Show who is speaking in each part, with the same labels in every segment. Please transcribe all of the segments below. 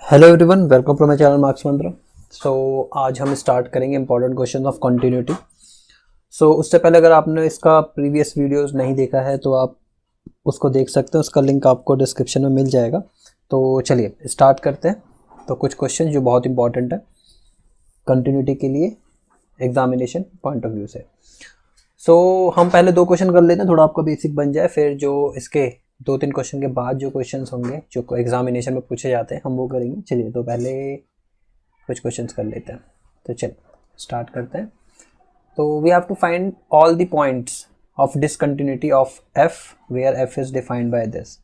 Speaker 1: Hello everyone, welcome to my channel Marks Mantra. आज हम start करेंगे इंपॉर्टेंट क्वेश्चन ऑफ कंटिन्यूटी। उससे पहले अगर आपने इसका प्रीवियस वीडियोस नहीं देखा है तो आप उसको देख सकते हैं, उसका लिंक आपको डिस्क्रिप्शन में मिल जाएगा। तो चलिए स्टार्ट करते हैं। तो कुछ क्वेश्चन जो बहुत इंपॉर्टेंट है कंटिन्यूटी के लिए एग्जामिनेशन पॉइंट ऑफ व्यू से। हम पहले दो क्वेश्चन कर लेते हैं, थोड़ा आपका बेसिक बन जाए, फिर जो इसके दो तीन क्वेश्चन के बाद जो क्वेश्चंस होंगे जो एग्जामिनेशन में पूछे जाते हैं हम वो करेंगे। चलिए तो पहले कुछ क्वेश्चंस कर लेते हैं। तो चलिए स्टार्ट करते हैं। तो we have to find all the points of discontinuity of f where f is defined by this,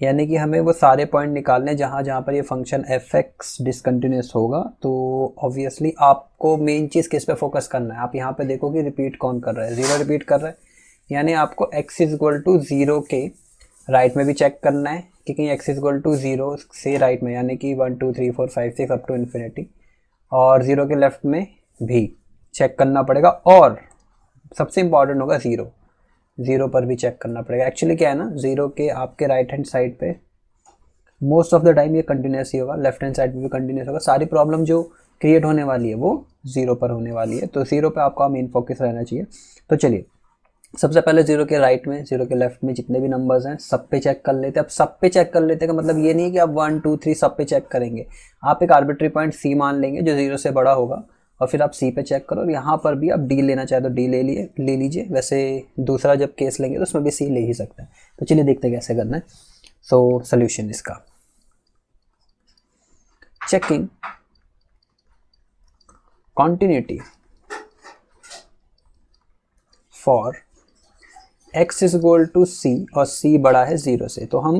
Speaker 1: यानी कि हमें वो सारे पॉइंट निकालने जहाँ जहाँ पर ये फंक्शन एफ एक्स डिसकंटिन्यूस होगा। तो ऑब्वियसली आपको मेन चीज़ किस पे फोकस करना है। आप यहाँ पे देखो कि रिपीट कौन कर रहा है, जीरो रिपीट कर रहा है, यानी आपको x is equal to zero के राइट में भी चेक करना है कि कहीं x is equal to zero से राइट में, यानी कि 1 2 3 4 5 6 अप टू इन्फिनिटी, और जीरो के लेफ्ट में भी चेक करना पड़ेगा। और सबसे इंपॉर्टेंट होगा जीरो पर भी चेक करना पड़ेगा। एक्चुअली क्या है ना, जीरो के आपके राइट हैंड साइड पे मोस्ट ऑफ द टाइम ये कंटिन्यूस ही होगा, लेफ्ट हैंड साइड पे भी कंटिन्यूस होगा। सारी प्रॉब्लम जो क्रिएट होने वाली है वो जीरो पर होने वाली है, तो जीरो पे आपका मेन फोकस रहना चाहिए। तो चलिए सबसे पहले जीरो के राइट में जीरो के लेफ्ट में जितने भी नंबर्स हैं सब पे चेक कर लेते हैं। अब सब पे चेक कर लेते हैं का मतलब ये नहीं है कि आप 1 2 3 सब पे चेक करेंगे। आप एक आर्बिट्री पॉइंट सी मान लेंगे जो जीरो से बड़ा होगा, और फिर आप सी पे चेक करो, और यहाँ पर भी आप डी लेना चाहे तो डी ले लीजिए। वैसे दूसरा जब केस लेंगे तो उसमें भी सी ले ही सकते हैं। तो चलिए देखते हैं कैसे करना है। सोल्यूशन इसका, checking continuity for x is equal to c और c बड़ा है जीरो से। तो हम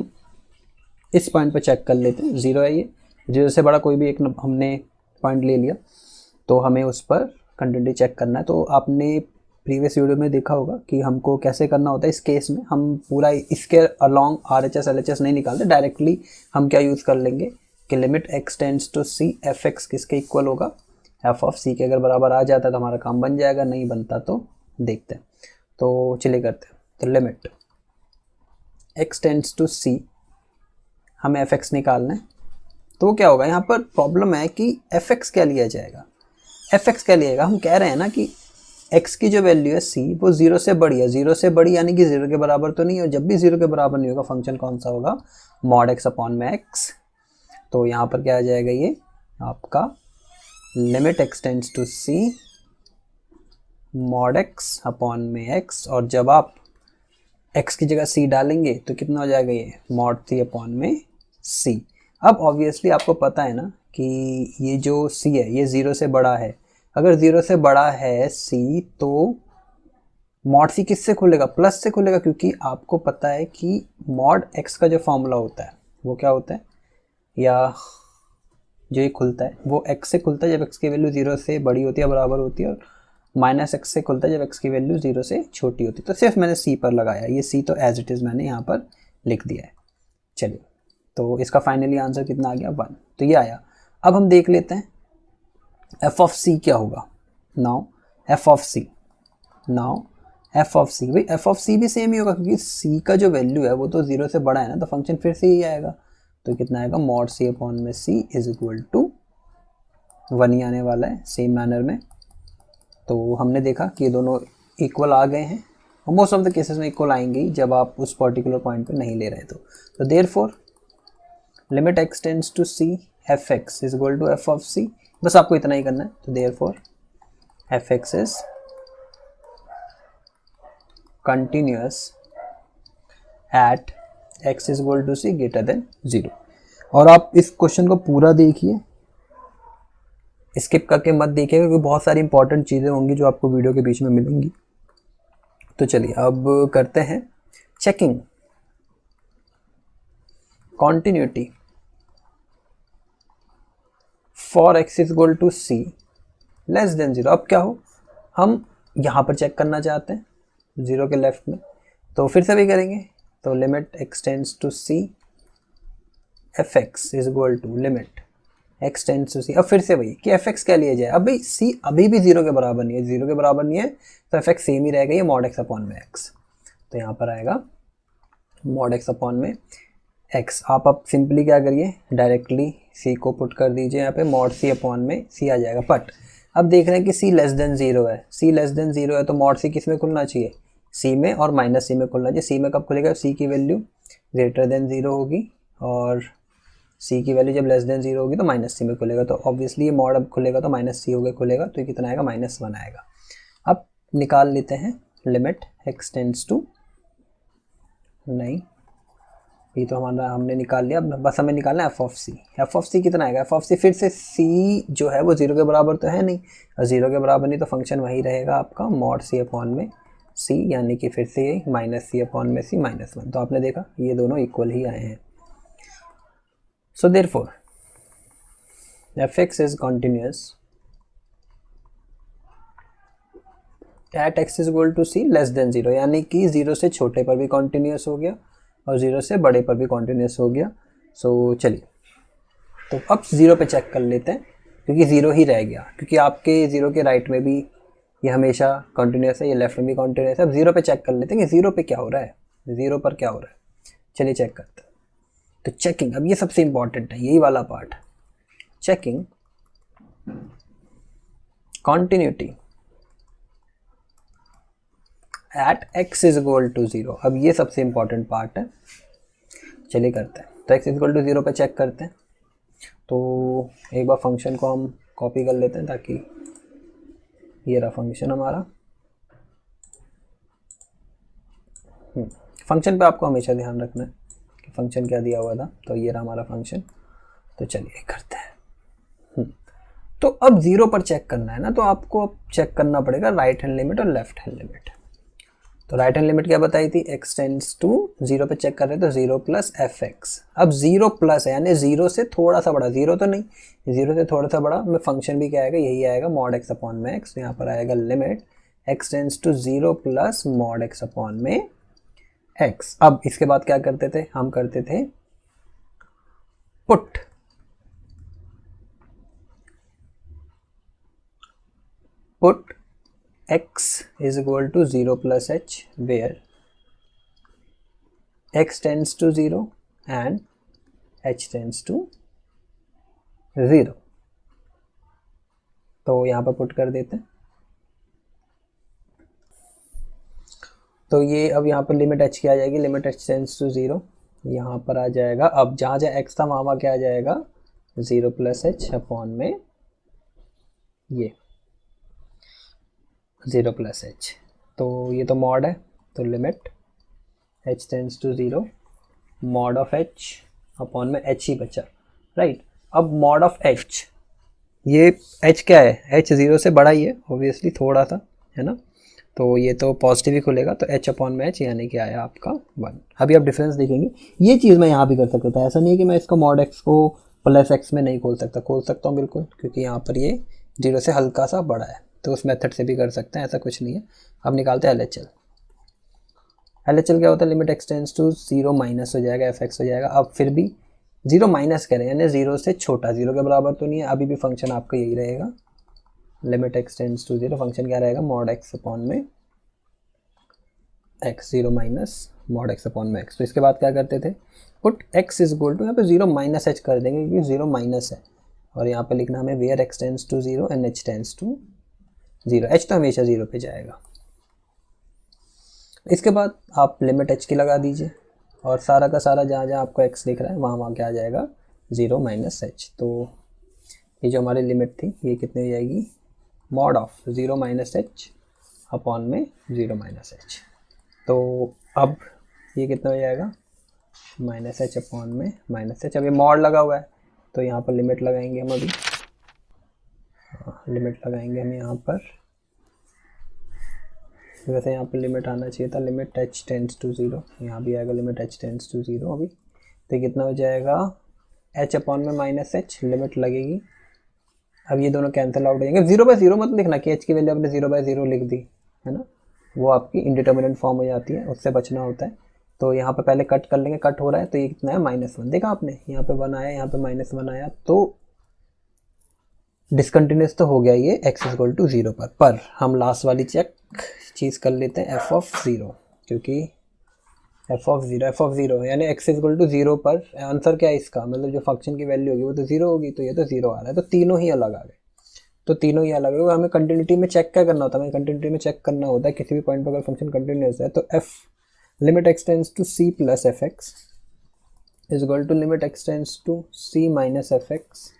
Speaker 1: इस पॉइंट पे चेक कर लेते हैं, जीरो है ये, जीरो से बड़ा कोई भी एक हमने पॉइंट ले लिया तो हमें उस पर कंटिन्यूटी चेक करना है। तो आपने प्रीवियस वीडियो में देखा होगा कि हमको कैसे करना होता है। इस केस में हम पूरा इसके अलॉन्ग RHS LHS नहीं निकालते, डायरेक्टली हम क्या यूज़ कर लेंगे कि limit x tends to c f x किसके इक्वल होगा, एफ ऑफ सी के। अगर बराबर आ जाता है तो हमारा काम बन जाएगा, नहीं बनता तो देखते हैं। तो चलिए करते हैं। तो limit x tends to c, हमें एफ एक्स निकालना है। तो क्या होगा, यहाँ पर प्रॉब्लम है कि एफ एक्स क्या लिया जाएगा, एफ एक्स क्या लिएगा। हम कह रहे हैं ना कि x की जो वैल्यू है c वो जीरो से बड़ी है, जीरो से बड़ी यानी कि जीरो के बराबर तो नहीं है। जब भी जीरो के बराबर नहीं होगा फंक्शन कौन सा होगा, मॉड x अपॉन में x। तो यहाँ पर क्या आ जाएगा, ये आपका limit x tends to c mod x upon में x, और जब आप x की जगह c डालेंगे तो कितना हो जाएगा, ये मॉड c अपॉन में c। अब ऑब्वियसली आपको पता है ना कि ये जो c है ये जीरो से बड़ा है। अगर जीरो से बड़ा है c तो मॉड c किससे खुलेगा, प्लस से खुलेगा, क्योंकि आपको पता है कि मॉड x का जो फॉर्मूला होता है वो क्या होता है, या जो ये खुलता है वो x से खुलता है जब x की वैल्यू जीरो से बड़ी होती है बराबर होती है, और माइनस x से खुलता है जब x की वैल्यू जीरो से छोटी होती है। तो सिर्फ मैंने c पर लगाया, ये c तो एज इट इज़ मैंने यहाँ पर लिख दिया है। चलिए तो इसका फाइनली आंसर कितना आ गया, 1। तो ये आया। अब हम देख लेते हैं एफ ऑफ सी क्या होगा। नाउ एफ ऑफ सी, भाई एफ ऑफ सी भी सेम ही होगा, क्योंकि सी का जो वैल्यू है वो तो जीरो से बड़ा है ना, तो फंक्शन फिर से ही आएगा। तो कितना आएगा, मॉड सी अपॉन में सी इज इक्वल टू 1 ही आने वाला है सेम मैनर में। तो हमने देखा कि ये दोनों इक्वल आ गए हैं, और मोस्ट ऑफ द केसेस में इक्वल आएंगे ही जब आप उस पर्टिकुलर पॉइंट पे नहीं ले रहे। तो therefore limit x tends to c f x is equal to f of c, बस आपको इतना ही करना है। तो therefore f x is continuous at x is equal to c greater than 0। और आप इस क्वेश्चन को पूरा देखिए, स्किप करके मत देखिएगा, क्योंकि बहुत सारी इंपॉर्टेंट चीज़ें होंगी जो आपको वीडियो के बीच में मिलेंगी। तो चलिए अब करते हैं checking continuity for x is equal to c less than 0। अब क्या हो, हम यहाँ पर चेक करना चाहते हैं जीरो के लेफ्ट में, तो फिर से भी करेंगे। तो limit x tends to c f x is equal to limit x tends to c। अब फिर से वही कि एफ एक्स क्या लिया जाए। अब भाई c अभी भी जीरो के बराबर नहीं है, जीरो के बराबर नहीं है तो एफ एक्स सेम ही रहेगा, ये मॉड x अपॉन में x। तो यहाँ पर आएगा मॉड x अपॉन में x। आप अब सिंपली क्या करिए, डायरेक्टली c को पुट कर दीजिए यहाँ पे, मॉड c अपॉन में c आ जाएगा। बट अब देख रहे हैं कि c लेस देन 0 है, c लेस देन 0 है तो मॉड c किस में खुलना चाहिए, c में और माइनस c में खुलना चाहिए। c में कब खुलेगा, c की वैल्यू ग्रेटर देन 0 होगी, और c की वैल्यू जब लेस देन 0 होगी तो माइनस c में खुलेगा। तो ऑब्वियसली ये मॉड अब खुलेगा तो माइनस c हो गया खुलेगा, तो ये कितना आएगा, -1 आएगा। अब निकाल लेते हैं लिमिट x टेंड्स टू, नहीं ये तो हमारा हमने निकाल लिया, अब बस हमें निकालना है f of c. F of c कितना आएगा, एफ ऑफ सी फिर से सी जो है वो 0 के बराबर तो है नहीं, और 0 के बराबर नहीं तो फंक्शन वही रहेगा आपका मॉड सी अपॉन में सी, यानी कि फिर से यही माइनस सी अपॉन में सी -1। तो आपने देखा ये दोनों इक्वल ही आए हैं। So therefore f x is continuous at x is equal to c less than 0, यानी कि 0 से छोटे पर भी कॉन्टिन्यूस हो गया और 0 से बड़े पर भी कॉन्टिन्यूस हो गया। सो चलिए तो अब 0 पे चेक कर लेते हैं, क्योंकि 0 ही रह गया, क्योंकि आपके 0 के राइट में भी ये हमेशा कॉन्टिन्यूस है, ये लेफ्ट में भी कॉन्टिन्यूस है। अब 0 पे चेक कर लेते हैं कि 0 पे क्या हो रहा है, 0 पर क्या हो रहा है। चलिए चेक करते हैं। तो चेकिंग, अब ये सबसे इंपॉर्टेंट है, यही वाला part, checking continuity at x is equal to 0। अब ये सबसे इंपॉर्टेंट पार्ट है, चलिए करते हैं। तो x इज इक्वल टू 0 पे चेक करते हैं। तो एक बार फंक्शन को हम कॉपी कर लेते हैं, ताकि ये रहा फंक्शन हमारा। फंक्शन पे आपको हमेशा ध्यान रखना है कि फंक्शन क्या दिया हुआ था। तो ये रहा हमारा फंक्शन। तो चलिए करते हैं। तो अब 0 पर चेक करना है ना, तो आपको अब चेक करना पड़ेगा राइट हैंड लिमिट और लेफ्ट हैंड लिमिट। तो राइट हैंड लिमिट क्या बताई थी, x टेंड्स टू 0 पे चेक कर रहे हैं तो 0 प्लस एफ एक्स। अब 0 प्लस है यानी 0 से थोड़ा सा बड़ा, 0 तो नहीं, 0 से थोड़ा सा बड़ा में फंक्शन भी क्या आएगा, यही आएगा मॉड x अपॉन में x। यहाँ पर आएगा limit x tends to 0 plus mod x upon में x। अब इसके बाद क्या करते थे, हम करते थे put x is equal to 0 plus h, where x tends to 0 and h tends to 0। तो यहाँ पर पुट कर देते हैं। तो ये अब यहाँ पर लिमिट h की आ जाएगी, लिमिट h टेंड्स टू 0, यहाँ पर आ जाएगा। अब जहाँ जहाँ x था वहाँ क्या आ जाएगा, 0 प्लस h अपॉन में ये 0 प्लस h। तो ये तो मॉड है, तो limit h tends to 0 mod of h upon में h ही बचा, राइट। अब मॉड ऑफ h, ये h क्या है, h 0 से बड़ा ही है ऑब्वियसली थोड़ा सा, है ना। तो ये तो पॉजिटिव ही खुलेगा, तो h अपॉन में h यानी कि आया आपका 1। अभी आप डिफरेंस देखेंगे, ये चीज़ मैं यहाँ भी कर सकता था। ऐसा नहीं है कि मैं इसको मॉड x को प्लस x में नहीं खोल सकता हूँ बिल्कुल, क्योंकि यहाँ पर ये 0 से हल्का सा बड़ा है, तो उस मेथड से भी कर सकते हैं, ऐसा कुछ नहीं है। अब निकालते हैं LHL। LHL क्या होता है, limit x tends to 0 minus हो जाएगा एफ एक्स हो जाएगा। अब फिर भी 0 माइनस करें यानी 0 से छोटा, 0 के बराबर तो नहीं है, अभी भी फंक्शन आपका यही रहेगा, limit x tends to 0, function क्या रहेगा, मॉड x अपॉन में x, 0 minus mod x upon में x। तो इसके बाद क्या करते थे, put x is equal to, यहाँ पे 0 माइनस h कर देंगे क्योंकि 0 माइनस है, और यहाँ पे लिखना हमें where x tends to 0 and h tends to 0, h तो हमेशा 0 पे जाएगा। इसके बाद आप लिमिट h की लगा दीजिए, और सारा का सारा जहाँ जहाँ आपको x दिख रहा है वहाँ वहाँ क्या आ जाएगा, 0 माइनस h। तो ये जो हमारी लिमिट थी ये कितनी हो जाएगी, mod of 0 minus h upon में 0 माइनस h। तो अब ये कितना हो जाएगा, माइनस h अपॉन में माइनस h। अब ये मॉड लगा हुआ है तो यहाँ पर लिमिट लगाएंगे हम, अभी लिमिट लगाएंगे हम यहाँ पर। वैसे यहाँ पर लिमिट आना चाहिए था, लिमिट h टेंड्स टू 0, यहाँ भी आएगा लिमिट h टेंड्स टू 0 अभी। तो कितना हो जाएगा, h अपॉन में माइनस h, लिमिट लगेगी। अब ये दोनों कैंसिल आउट हो जाएंगे। 0/0 मत लिखना कि h की वैल्यू आपने 0/0 लिख दी, है ना, वो आपकी इंडिटर्मिनेंट फॉर्म हो जाती है, उससे बचना होता है। तो यहाँ पे पहले कट कर लेंगे, कट हो रहा है तो ये कितना है, -1। देखा आपने, यहाँ पे 1 आया, यहाँ पे -1 आया, तो डिसकंटिन्यूस तो हो गया ये x इक्वल टू 0 पर हम लास्ट वाली चीज़ कर लेते हैं f ऑफ 0, क्योंकि एफ ऑफ जीरो यानी एक्स इक्वल टू जीरो पर आंसर क्या है इसका, मतलब जो फंक्शन की वैल्यू होगी वो तो जीरो होगी, तो ये तो जीरो आ रहा है, तो तीनों ही अलग आ गए, तो तीनों ही अलग है। हमें कंटिन्यूटी में चेक क्या करना होता है, हमें कंटिन्यूटी में चेक करना होता है किसी भी पॉइंट पर अगर फंक्शन कंटिन्यूस है तो f limit x tends to c plus f x is equal to limit x tends to c minus f x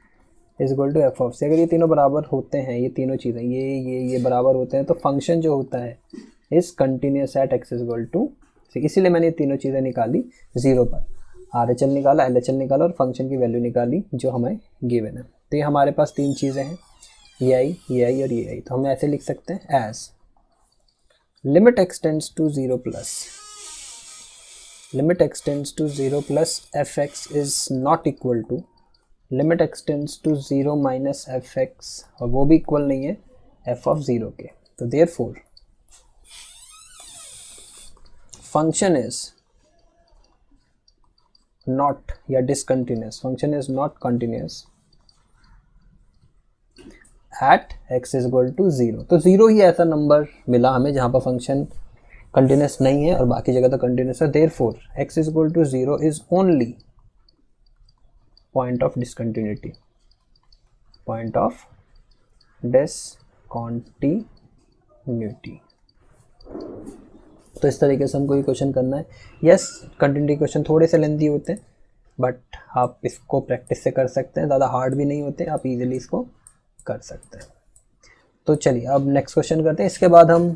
Speaker 1: is equal to f of c. अगर ये तीनों बराबर होते हैं, ये तीनों चीज़ें ये बराबर होते हैं, तो फंक्शन जो होता है is continuous at x is equal to c. इसीलिए मैंने ये तीनों चीज़ें निकाली जीरो पर, आर एच एल निकाला, एल एच एल निकाला और फंक्शन की वैल्यू निकाली जो हमें गिवन है। तो ये हमारे पास तीन चीज़ें हैं, ये आई और ये आई। तो हम ऐसे लिख सकते हैं as limit x tends to zero plus f x is not equal to limit x tends to zero minus f x, और वो भी इक्वल नहीं है एफ ऑफ जीरो के। तो देयरफॉर फंक्शन इज नॉट या discontinuous, function is not continuous at x is equal to zero. तो zero ही ऐसा नंबर मिला हमें जहाँ पर फंक्शन कंटिन्यूस नहीं है और बाकी जगह तो कंटिन्यूस है। Therefore x is equal to zero is only point of discontinuity, point of discontinuity. तो इस तरीके से हमको ये क्वेश्चन करना है। यस, कंटिन्यूटी क्वेश्चन थोड़े से लेंथी होते हैं, बट आप इसको प्रैक्टिस से कर सकते हैं, ज़्यादा हार्ड भी नहीं होते, आप इजीली इसको कर सकते हैं। तो चलिए अब नेक्स्ट क्वेश्चन करते हैं। इसके बाद हम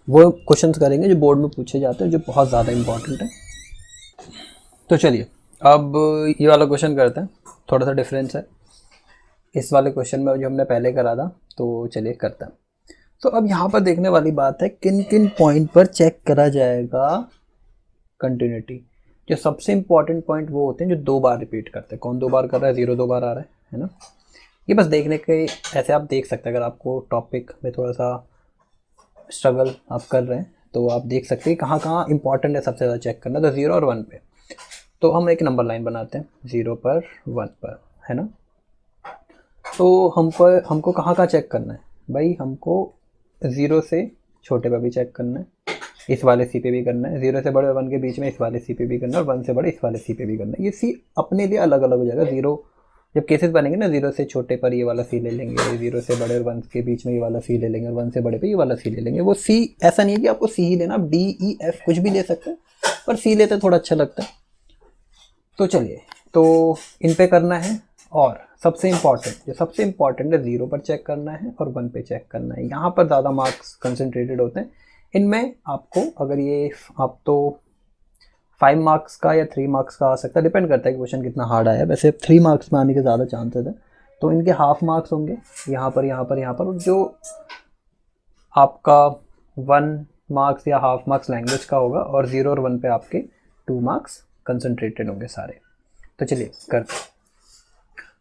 Speaker 1: वो क्वेश्चंस करेंगे जो बोर्ड में पूछे जाते हैं, जो बहुत ज़्यादा इम्पॉर्टेंट है। तो चलिए अब ये वाला क्वेश्चन करते हैं, थोड़ा सा डिफरेंस है इस वाले क्वेश्चन में जो हमने पहले करा था। तो चलिए करते हैं। तो अब यहाँ पर देखने वाली बात है किन किन पॉइंट पर चेक करा जाएगा कंटिन्यूटी। जो सबसे इम्पॉर्टेंट पॉइंट वो होते हैं जो दो बार रिपीट करते हैं। कौन दो बार कर रहा है? जीरो दो बार आ रहा है ना। ये बस देखने के ऐसे आप देख सकते हैं, अगर आपको टॉपिक में थोड़ा सा स्ट्रगल आप कर रहे हैं तो आप देख सकते हैं कहाँ कहाँ इंपॉर्टेंट है सबसे ज़्यादा चेक करना। तो जीरो और वन पे तो हम एक नंबर लाइन बनाते हैं, जीरो पर वन पर, है ना। तो हमको कहाँ कहाँ चेक करना है भाई? हमको ज़ीरो से छोटे पर भी चेक करना है, इस वाले सी पे भी करना है, जीरो से बड़े वन के बीच में इस वाले सी पे भी करना है, और वन से बड़े इस वाले सी पे भी करना है। ये सी अपने लिए अलग अलग हो जाएगा। जीरो जब केसेस बनेंगे ना, जीरो से छोटे पर ये वाला सी ले लेंगे, जीरो से बड़े और वन के बीच में ये वाला सी ले लेंगे, और वन से बड़े पे ये वाला सी ले लेंगे। वो सी ऐसा नहीं है कि आपको सी ही लेना, आप डी ई एफ कुछ भी ले सकते हैं, पर सी लेते थोड़ा अच्छा लगता है। तो चलिए, तो इन पे करना है, और सबसे इम्पॉर्टेंट है जीरो पर चेक करना है और वन पे चेक करना है। यहाँ पर ज़्यादा मार्क्स कंसंट्रेटेड होते हैं। इनमें आपको अगर ये आप तो 5 मार्क्स का या 3 मार्क्स का आ सकता है, डिपेंड करता है कि क्वेश्चन कितना हार्ड आया है। वैसे 3 मार्क्स में आने के ज़्यादा चांसेस है, तो इनके हाफ मार्क्स होंगे यहाँ पर, और जो आपका 1 मार्क्स या हाफ मार्क्स लैंग्वेज का होगा, और जीरो और वन पे आपके 2 मार्क्स कंसंट्रेटेड होंगे सारे। तो चलिए करते हैं।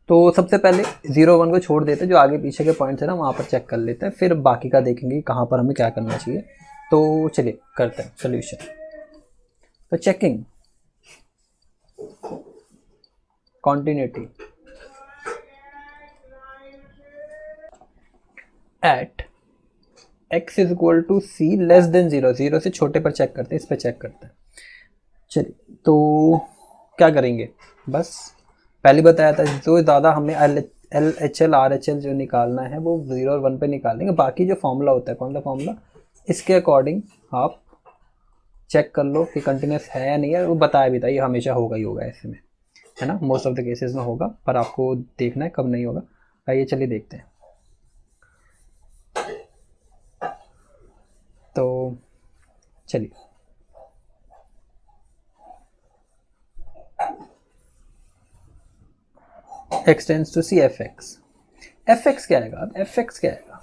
Speaker 1: तो सबसे पहले जीरो वन को छोड़ देते हैं, जो आगे पीछे के पॉइंट्स है ना वहाँ पर चेक कर लेते हैं, फिर बाकी का देखेंगे कहाँ पर हमें क्या करना चाहिए। तो चलिए करते हैं सोल्यूशन। तो checking continuity at x is equal to c less than zero, zero से छोटे पर चेक करते हैं, इस पर चेक करते हैं। चलिए तो क्या करेंगे, बस पहले बताया था जो ज़्यादा हमें L H L R H L जो निकालना है वो जीरो और वन पे निकालेंगे। बाकी जो फॉर्मूला होता है, कौन सा फॉर्मूला, इसके अकॉर्डिंग आप चेक कर लो कि कंटिन्यूस है या नहीं है। वो बताया भी था ये हमेशा होगा ही होगा ऐसे में, है ना, मोस्ट ऑफ द केसेस में होगा, पर आपको देखना है कब नहीं होगा। आइए चलिए देखते हैं। तो चलिए x tends to c f x, f x क्या आएगा? अब एफ एक्स क्या आएगा?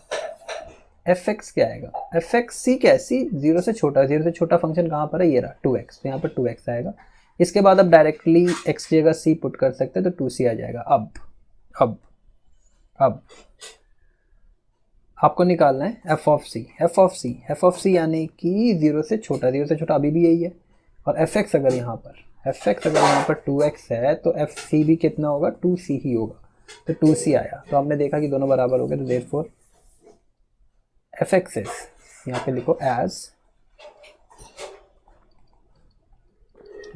Speaker 1: एफ एक्स क्या आएगा? एफ एक्स सी क्या है? सी जीरो से छोटा, जीरो से छोटा फंक्शन कहाँ पर है? ये रहा 2x, तो यहाँ पर 2x आएगा। इसके बाद अब डायरेक्टली x की जगह c पुट कर सकते हैं, तो 2c आ जाएगा। अब आपको निकालना है एफ ऑफ सी, यानी कि जीरो से छोटा, जीरो से छोटा अभी भी यही है। और एफ एक्स अगर यहाँ पर 2x है, तो एफ सी भी कितना होगा? 2c ही होगा। तो 2c आया, तो हमने देखा कि दोनों बराबर हो गए। तो देयरफॉर एफ एक्स इज, यहाँ पे लिखो as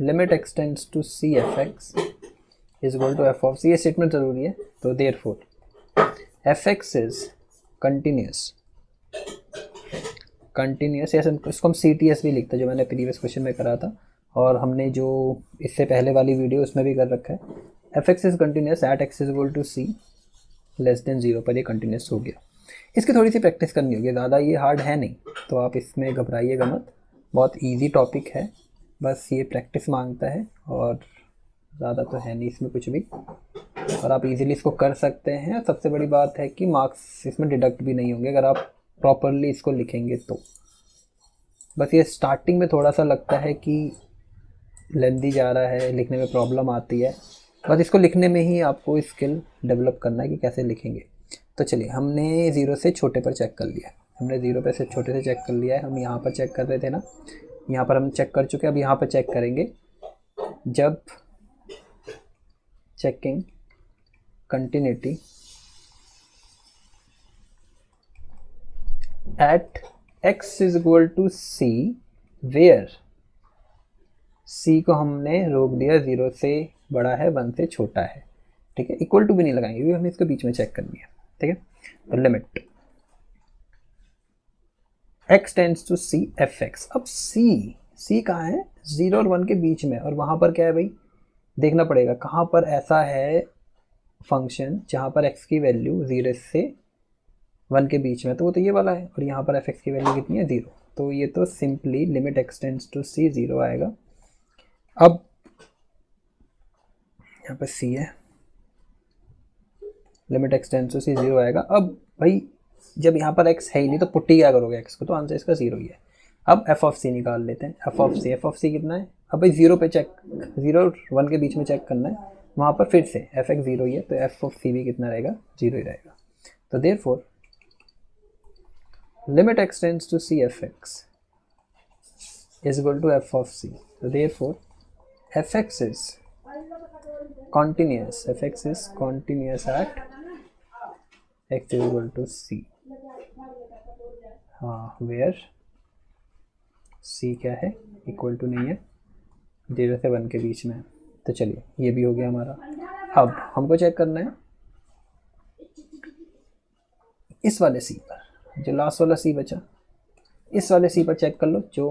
Speaker 1: limit x tends to c f x is equal to f of c, ये स्टेटमेंट ज़रूरी है। तो therefore f x is continuous, continuous, या इसको हम सी टी एस भी लिखते हैं, जो मैंने प्रीवियस क्वेश्चन में करा था और हमने जो इससे पहले वाली वीडियो उसमें भी कर रखा है। F x is continuous at x is equal to c less than 0 पर ये कंटिन्यूस हो गया। इसकी थोड़ी सी प्रैक्टिस करनी होगी, ज़्यादा ये हार्ड है नहीं, तो आप इसमें घबराइएगा मत, बहुत इजी टॉपिक है, बस ये प्रैक्टिस मांगता है और ज़्यादा तो है नहीं इसमें कुछ भी, और आप इजीली इसको कर सकते हैं। सबसे बड़ी बात है कि मार्क्स इसमें डिडक्ट भी नहीं होंगे अगर आप प्रॉपरली इसको लिखेंगे तो। बस ये स्टार्टिंग में थोड़ा सा लगता है कि लेंदी जा रहा है, लिखने में प्रॉब्लम आती है, बस इसको लिखने में ही आपको स्किल डेवलप करना है कि कैसे लिखेंगे। तो चलिए, हमने 0 से छोटे पर चेक कर लिया, हमने 0 पे से छोटे से चेक कर लिया है। हम यहाँ पर चेक कर रहे थे ना, यहाँ पर हम चेक कर चुके हैं। अब यहाँ पर चेक करेंगे जब checking continuity at x is equal to c where c को हमने रोक दिया 0 से बड़ा है 1 से छोटा है, ठीक है। इक्वल टू भी नहीं लगाएंगे क्योंकि हमें इसके बीच में चेक करनी है, ठीक है। तो limit x tends to c f x. अब c कहाँ है, 0 और 1 के बीच में, और वहाँ पर क्या है भाई, देखना पड़ेगा कहाँ पर ऐसा है फंक्शन जहाँ पर x की वैल्यू 0 से 1 के बीच में, तो वो तो ये वाला है, और यहाँ पर एफ एक्स की वैल्यू कितनी है 0, तो ये तो simply limit x tends to c 0 आएगा। अब यहाँ पर c है, limit x tends to c 0 आएगा। अब भाई जब यहाँ पर x है ही नहीं तो पुट्टी क्या करोगे x को, तो आंसर इसका 0 ही है। अब एफ ऑफ c निकाल लेते हैं, एफ ऑफ c कितना है, अब भाई 0 पे चेक, 0 और 1 के बीच में चेक करना है, वहाँ पर फिर से एफ एक्स 0 ही है, तो एफ ऑफ c भी कितना रहेगा, 0 ही रहेगा। तो therefore limit x tends to c f x is equal to f of c. So therefore f x is continuous, f x is continuous at x is equal to c, where c क्या है, equal to नहीं है, 0 से 1 के बीच में है। तो चलिए, ये भी हो गया हमारा। अब हमको चेक करना है इस वाले c पर, जो लास्ट वाला c बचा, इस वाले c पर चेक कर लो जो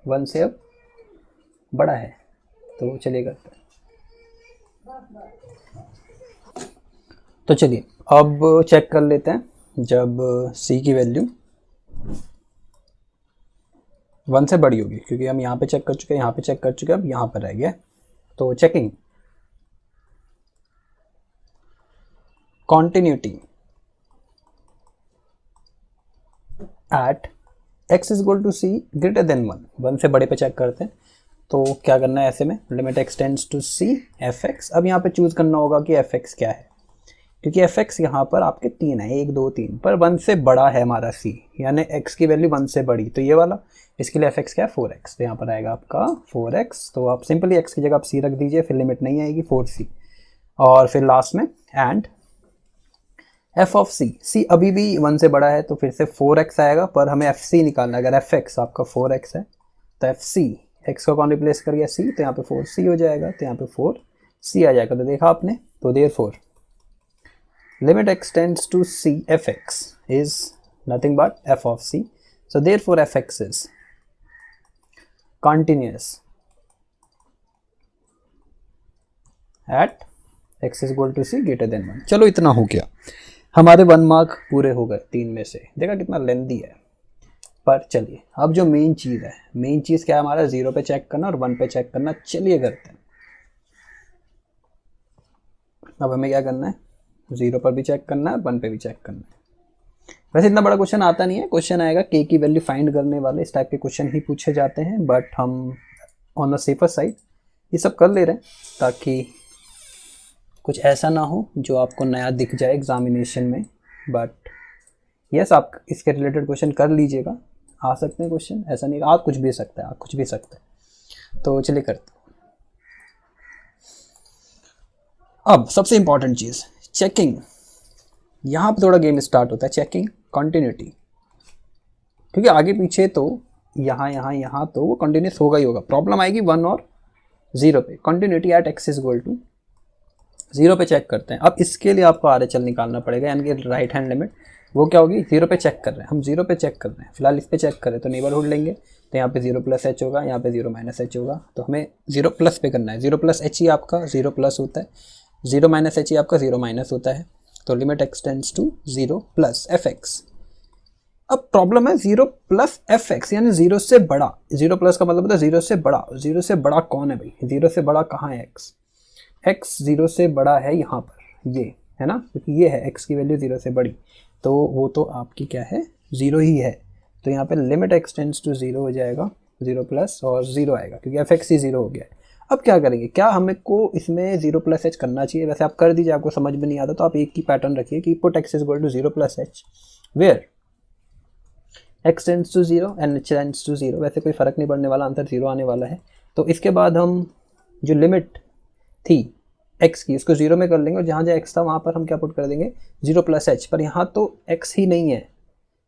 Speaker 1: 1 से अब बड़ा है। तो चलिए करते हैं। तो चलिए अब चेक कर लेते हैं जब c की वैल्यू 1 से बड़ी होगी, क्योंकि हम यहाँ पे चेक कर चुके हैं, यहाँ पे चेक कर चुके हैं, अब यहाँ पर रह गया। तो checking continuity at x is equal to c greater than 1 से बड़े पे चेक करते हैं। तो क्या करना है ऐसे में, limit x tends to c f x. अब यहाँ पे चूज करना होगा कि एफ एक्स क्या है, क्योंकि एफ एक्स यहाँ पर आपके 3 है, 1 2 3, पर 1 से बड़ा है हमारा c, यानी x की वैल्यू 1 से बड़ी, तो ये वाला, इसके लिए एफ एक्स क्या है 4x, तो यहाँ पर आएगा आपका 4x। तो आप सिंपली x की जगह आप c रख दीजिए, फिर लिमिट नहीं आएगी 4c, और फिर लास्ट में एंड एफ ऑफ c अभी भी 1 से बड़ा है तो फिर से 4x आएगा, पर हमें एफ सी निकालना है। अगर एफ एक्स आपका 4x है तो एफ सी, एक्स को कौन रिप्लेस कर गया c, तो यहाँ पे 4c हो जाएगा, तो यहाँ पे 4c आ जाएगा। तो देखा आपने, तो therefore limit x tends to c f x is nothing but f of c, so therefore f x is continuous at x is equal to c greater than 1। चलो इतना हो गया, हमारे 1 मार्क पूरे हो गए 3 में से। देखा कितना लेंदी है, पर चलिए अब जो मेन चीज़ है, मेन चीज़ क्या है हमारा, 0 पे चेक करना और 1 पे चेक करना। चलिए करते हैं। अब हमें क्या करना है, 0 पर भी चेक करना है, 1 पे भी चेक करना है। वैसे इतना बड़ा क्वेश्चन आता नहीं है, क्वेश्चन आएगा k की वैल्यू फाइंड करने वाले, इस टाइप के क्वेश्चन ही पूछे जाते हैं, बट हम ऑन द सेफर साइड ये सब कर ले रहे हैं ताकि कुछ ऐसा ना हो जो आपको नया दिख जाए एग्जामिनेशन में। बट यस, आप इसके रिलेटेड क्वेश्चन कर लीजिएगा, आ सकते हैं क्वेश्चन, ऐसा नहीं, आप कुछ भी सकते हैं, आप कुछ भी सकते हैं। तो चलिए करते हैं। अब सबसे इंपॉर्टेंट चीज़ चेकिंग, यहाँ पर थोड़ा गेम स्टार्ट होता है, चेकिंग कंटिन्यूटी, क्योंकि आगे पीछे तो यहाँ तो वो कंटिन्यूस होगा ही होगा। प्रॉब्लम आएगी 1 और 0 पे, continuity at x is equal to 0 पे चेक करते हैं। अब इसके लिए आपको RHL निकालना पड़ेगा, यानी कि राइट हैंड लिमिट। वो क्या होगी, 0 पे चेक कर रहे हैं हम, 0 पे चेक कर रहे हैं फिलहाल, इस पे चेक करें तो नेबरहुड लेंगे, तो यहाँ पे 0 प्लस एच होगा, यहाँ पे 0 माइनस एच होगा, तो हमें 0 प्लस पे करना है। 0 प्लस एच ही आपका 0 प्लस होता है, 0 माइनस एच ही आपका 0 माइनस होता है। तो limit x tends to 0 plus f x. अब प्रॉब्लम है 0 प्लस एफ एक्स, यानी 0 से बड़ा। 0 प्लस का मतलब होता है 0 से बड़ा। 0 से बड़ा कौन है भाई, 0 से बड़ा कहाँ है x? x 0 से बड़ा है यहाँ पर, ये है ना, क्योंकि ये है x की वैल्यू 0 से बड़ी, तो वो तो आपकी क्या है, 0 ही है। तो यहाँ पे लिमिट एक्सटेंड्स टू 0 हो जाएगा, 0 प्लस और 0 आएगा, क्योंकि एफ एक्स ही 0 हो गया है। अब क्या करेंगे, क्या हमें को इसमें 0 प्लस एच करना चाहिए? वैसे आप कर दीजिए, आपको समझ में नहीं आता तो आप एक ही पैटर्न रखिए कि put x is equal to 0 plus h where x tends to 0 and h tends to 0। वैसे कोई फ़र्क नहीं पड़ने वाला, आंसर 0 आने वाला है। तो इसके बाद हम जो लिमिट थी x की, उसको 0 में कर लेंगे, और जहाँ जहाँ x था वहाँ पर हम क्या पुट कर देंगे, 0 प्लस एच। पर यहाँ तो x ही नहीं है,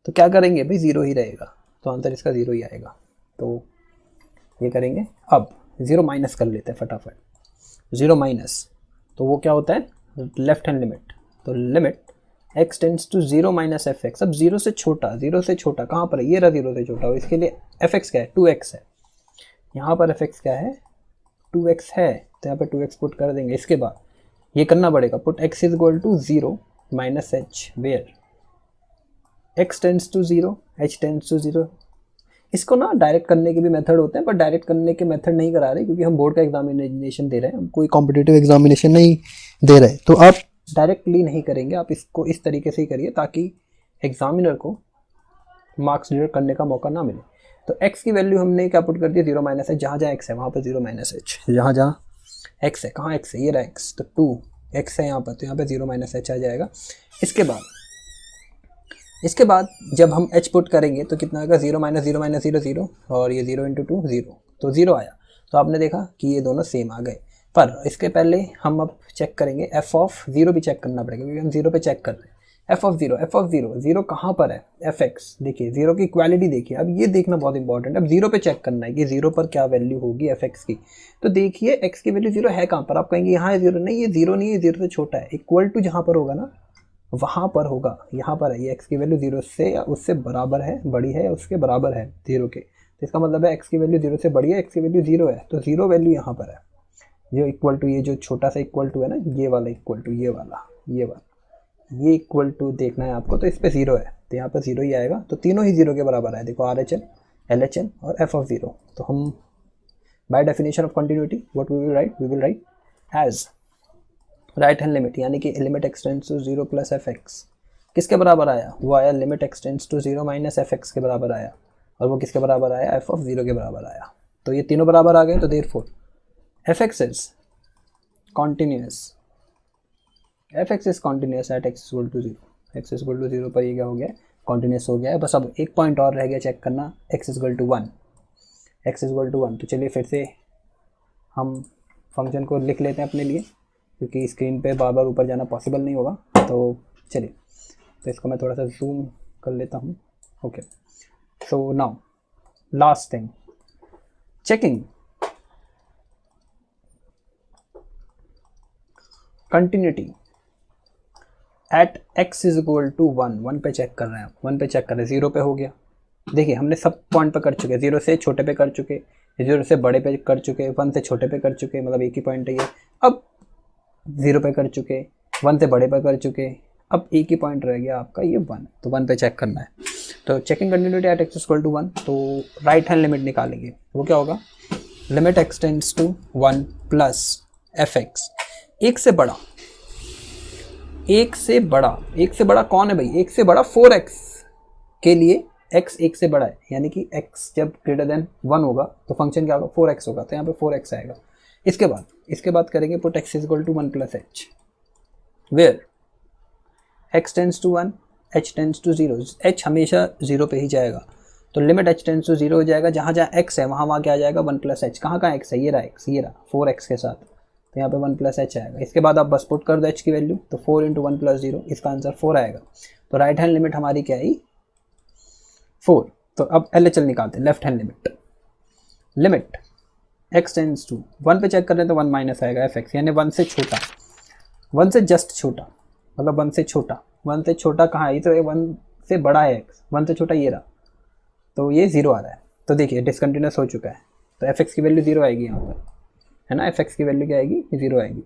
Speaker 1: तो क्या करेंगे भाई, 0 ही रहेगा, तो आंसर इसका 0 ही आएगा। तो ये करेंगे। अब 0 माइनस कर लेते हैं फटाफट, 0 माइनस, तो वो क्या होता है, लेफ्ट हैंड लिमिट। तो limit x tends to 0 minus f x. अब 0 से छोटा, 0 से छोटा कहाँ पर है, ये रहा 0 से छोटा, और इसके लिए एफ एक्स क्या है, 2x है। यहाँ पर एफ एक्स क्या है, 2x है, तो यहाँ पे 2x पुट कर देंगे। इसके बाद ये करना पड़ेगा, put x is equal to 0 minus h where x tends to 0 h tends to 0। इसको ना डायरेक्ट करने के भी मेथड होते हैं, पर डायरेक्ट करने के मेथड नहीं करा रहे, क्योंकि हम बोर्ड का एग्जामिनेशन दे रहे हैं, हम कोई कॉम्पिटिटिव एग्जामिनेशन नहीं दे रहे। तो आप डायरेक्टली नहीं करेंगे, आप इसको इस तरीके से ही करिए ताकि एग्जामिनर को मार्क्स डिडक्ट करने का मौका ना मिले। तो x की वैल्यू हमने क्या पुट कर दी, 0 माइनस एच। जहाँ जहाँ x है वहाँ पर 0 माइनस एच, जहाँ जहाँ x है, कहाँ x है, ये रहा x, तो 2x है यहाँ पर, तो यहाँ पर 0 माइनस एच आ जाएगा। इसके बाद जब हम h पुट करेंगे तो कितना आएगा, 0 माइनस 0 माइनस 0 0, और ये 0 इंटू 2 0, तो 0 आया। तो आपने देखा कि ये दोनों सेम आ गए। पर इसके पहले हम अब चेक करेंगे f ऑफ 0 भी चेक करना पड़ेगा, क्योंकि हम 0 पे चेक कर रहे हैं। f ऑफ 0 कहाँ पर है, एफ एक्स। देखिए 0 की इक्वालिटी देखिए, अब ये देखना बहुत इंपॉर्टेंट है। अब 0 पे चेक करना है कि 0 पर क्या वैल्यू होगी एफ एक्स की। तो देखिए x की वैल्यू 0 है कहाँ पर, आप कहेंगे यहाँ है 0, नहीं, ये 0 नहीं है, 0 से छोटा है। इक्वल टू जहाँ पर होगा ना, वहाँ पर होगा, यहाँ पर है। ये x की वैल्यू 0 से या उससे बराबर है, बड़ी है या उसके बराबर है 0 के, तो इसका मतलब है x की वैल्यू 0 से बड़ी है, x की वैल्यू 0 है, तो 0 वैल्यू यहाँ पर है। जो इक्वल टू, ये जो छोटा सा इक्वल टू है ना, ये वाला इक्वल टू, ये वाला, ये इक्वल टू देखना है आपको, तो इस पर 0 है, तो यहाँ पर 0 ही आएगा। तो तीनों ही 0 के बराबर है। देखो RHL, LHL और f ऑफ 0। तो हम by definition of continuity what we will write as right hand limit, यानी कि limit x tends to 0 plus f x किसके बराबर आया, वो आया limit x tends to 0 minus f x के बराबर आया, और वो किसके बराबर आया, f ऑफ 0 के बराबर आया। तो ये तीनों बराबर आ गए, तो therefore f x is continuous, f x is continuous at x equal to 0। X equal to 0 पर ये क्या हो गया, कॉन्टिन्यूस हो गया है। बस अब एक पॉइंट और रह गया चेक करना, x equal to 1, x equal to 1। तो चलिए फिर से हम फंक्शन को लिख लेते हैं अपने लिए, क्योंकि स्क्रीन पे बार बार ऊपर जाना पॉसिबल नहीं होगा। तो चलिए, तो इसको मैं थोड़ा सा जूम कर लेता हूँ। Okay, so now last thing, checking continuity at x is equal to 1 पे चेक कर रहे हैं, 1 पे चेक कर रहे हैं, 0 पे हो गया। देखिए हमने सब पॉइंट पे कर चुके, 0 से छोटे पे कर चुके, 0 से बड़े पे कर चुके, 1 से छोटे पे कर चुके, मतलब एक ही पॉइंट है ये। अब 0 पे कर चुके, 1 से बड़े पे कर चुके, अब एक ही पॉइंट रह गया आपका ये 1, तो 1 पे चेक करना है। तो checking continuity at x equal to 1, तो राइट हैंड लिमिट निकालेंगे। वो क्या होगा, limit x tends to 1 plus f x. एक से बड़ा, एक से बड़ा कौन है भाई, एक से बड़ा 4x के लिए x एक से बड़ा है, यानी कि x जब ग्रेटर देन 1 होगा तो फंक्शन क्या होगा, 4x होगा, तो यहाँ पे 4x आएगा। इसके बाद करेंगे put x is equal to 1 plus h where x tends to 1 h tends to 0। h हमेशा 0 पे ही जाएगा, तो लिमिट h टेंड्स टू 0 हो जाएगा। जहाँ जहाँ x है वहाँ क्या आ जाएगा, 1 प्लस एच। कहाँ x है, ये रहा x, ये रहा 4x के साथ, तो यहाँ पे 1 प्लस एच आएगा। इसके बाद आप बस पुट कर दो h की वैल्यू, तो 4 इंटू 1 प्लस 0, इसका आंसर 4 आएगा। तो राइट हैंड लिमिट हमारी क्या आई, 4। तो अब LHL निकालते हैं, left hand limit x tends to 1 पे चेक कर रहे हैं तो 1 माइनस आएगा एफ एक्स, यानी 1 से छोटा, 1 से जस्ट छोटा, मतलब 1 से छोटा, 1 से छोटा कहाँ है, ये तो 1 से बड़ा है x, 1 से छोटा ये रहा, तो ये 0 आ रहा है। तो देखिए डिसकंटिन्यूस हो चुका है, तो एफ एक्स की वैल्यू 0 आएगी यहाँ पर, है ना, एफ एक्स की वैल्यू क्या आएगी, 0 आएगी।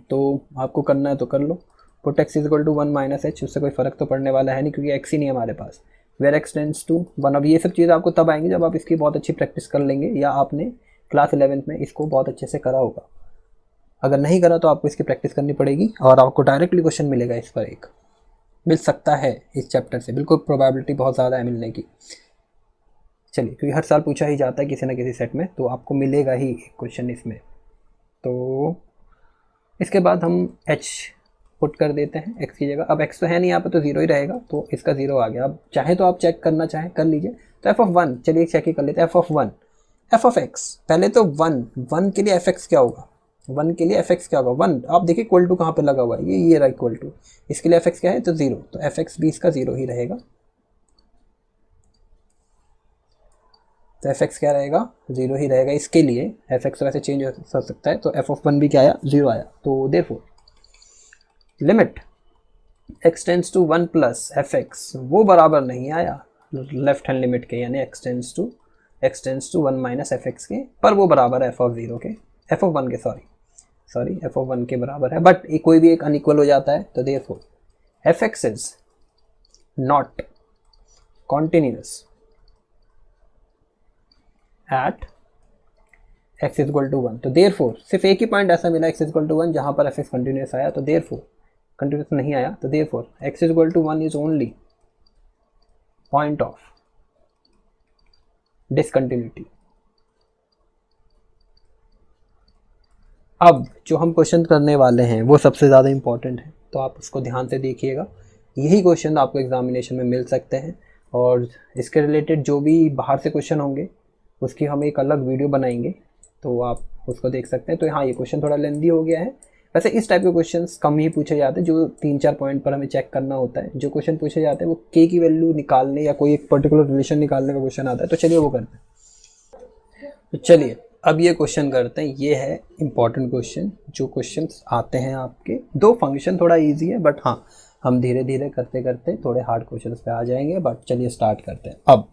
Speaker 1: तो आपको करना है तो कर लो, put x is equal to 1 minus h, उससे कोई फ़र्क तो पड़ने वाला है नहीं क्योंकि x ही नहीं है हमारे पास, वेर x टेंड्स टू 1। अब ये सब चीज़ आपको तब आएंगी जब आप इसकी बहुत अच्छी प्रैक्टिस कर लेंगे या आपने क्लास 11th में इसको बहुत अच्छे से करा होगा। अगर नहीं करा तो आपको इसकी प्रैक्टिस करनी पड़ेगी और आपको डायरेक्टली क्वेश्चन मिलेगा इस पर, एक मिल सकता है इस चैप्टर से, बिल्कुल प्रोबेबिलिटी बहुत ज़्यादा है मिलने की। चलिए, क्योंकि हर साल पूछा ही जाता है किसी न किसी सेट में, तो आपको मिलेगा ही एक क्वेश्चन इसमें। तो इसके बाद हम h पुट कर देते हैं x की जगह। अब x तो है नहीं यहाँ पर, तो 0 ही रहेगा, तो इसका 0 आ गया। अब चाहे तो आप चेक करना चाहें कर लीजिए। तो f ऑफ 1, चलिए चेक ही कर लेते हैं। f of 1, f of x, पहले तो 1 के लिए f(x) क्या होगा, 1 के लिए f(x) क्या होगा, 1। आप देखिए इक्वल टू कहाँ पे लगा हुआ है, ये रहा इक्वल टू, इसके लिए f(x) क्या है, तो 0, तो f(x) भी इसका 0 ही रहेगा। तो f(x) क्या रहेगा, 0 ही रहेगा इसके लिए। f(x) वैसे चेंज हो सकता है, तो f ऑफ 1 भी क्या आया, 0 आया। तो therefore limit x tends to 1 plus f(x) वो बराबर नहीं आया लेफ्ट हैंड लिमिट के, यानी x tends to 1 minus f(x) के, पर वो बराबर है f ऑफ 0 के, f ऑफ 1 के, सॉरी f ऑफ 1 के बराबर है। बट कोई भी एक अनइक्वल हो जाता है, तो therefore f(x) is not continuous at x is equal to 1। तो देयरफॉर सिर्फ एक ही पॉइंट ऐसा मिला x इज इक्वल टू 1 जहाँ पर f(x) कंटिन्यूस आया, तो देयरफॉर कंटिन्यूस नहीं आया, तो therefore x is equal to 1 is only point of discontinuity. अब जो हम क्वेश्चन करने वाले हैं वो सबसे ज़्यादा इंपॉर्टेंट है, तो आप उसको ध्यान से देखिएगा। यही क्वेश्चन आपको एग्जामिनेशन में मिल सकते हैं, और इसके रिलेटेड जो भी बाहर से क्वेश्चन होंगे उसकी हम एक अलग वीडियो बनाएंगे, तो आप उसको देख सकते हैं। तो हाँ, ये क्वेश्चन थोड़ा लेंदी हो गया है। वैसे इस टाइप के क्वेश्चंस कम ही पूछे जाते हैं, जो 3-4 पॉइंट पर हमें चेक करना होता है। जो क्वेश्चन पूछे जाते हैं वो k की वैल्यू निकालने या कोई एक पर्टिकुलर रिलेशन निकालने का क्वेश्चन आता है, तो चलिए वो करते हैं। तो चलिए अब ये क्वेश्चन करते हैं। ये है इंपॉर्टेंट क्वेश्चन, जो क्वेश्चंस आते हैं आपके। 2 फंक्शन थोड़ा ईजी है, बट हाँ हम धीरे धीरे करते करते थोड़े हार्ड क्वेश्चन पे आ जाएंगे। बट चलिए स्टार्ट करते हैं। अब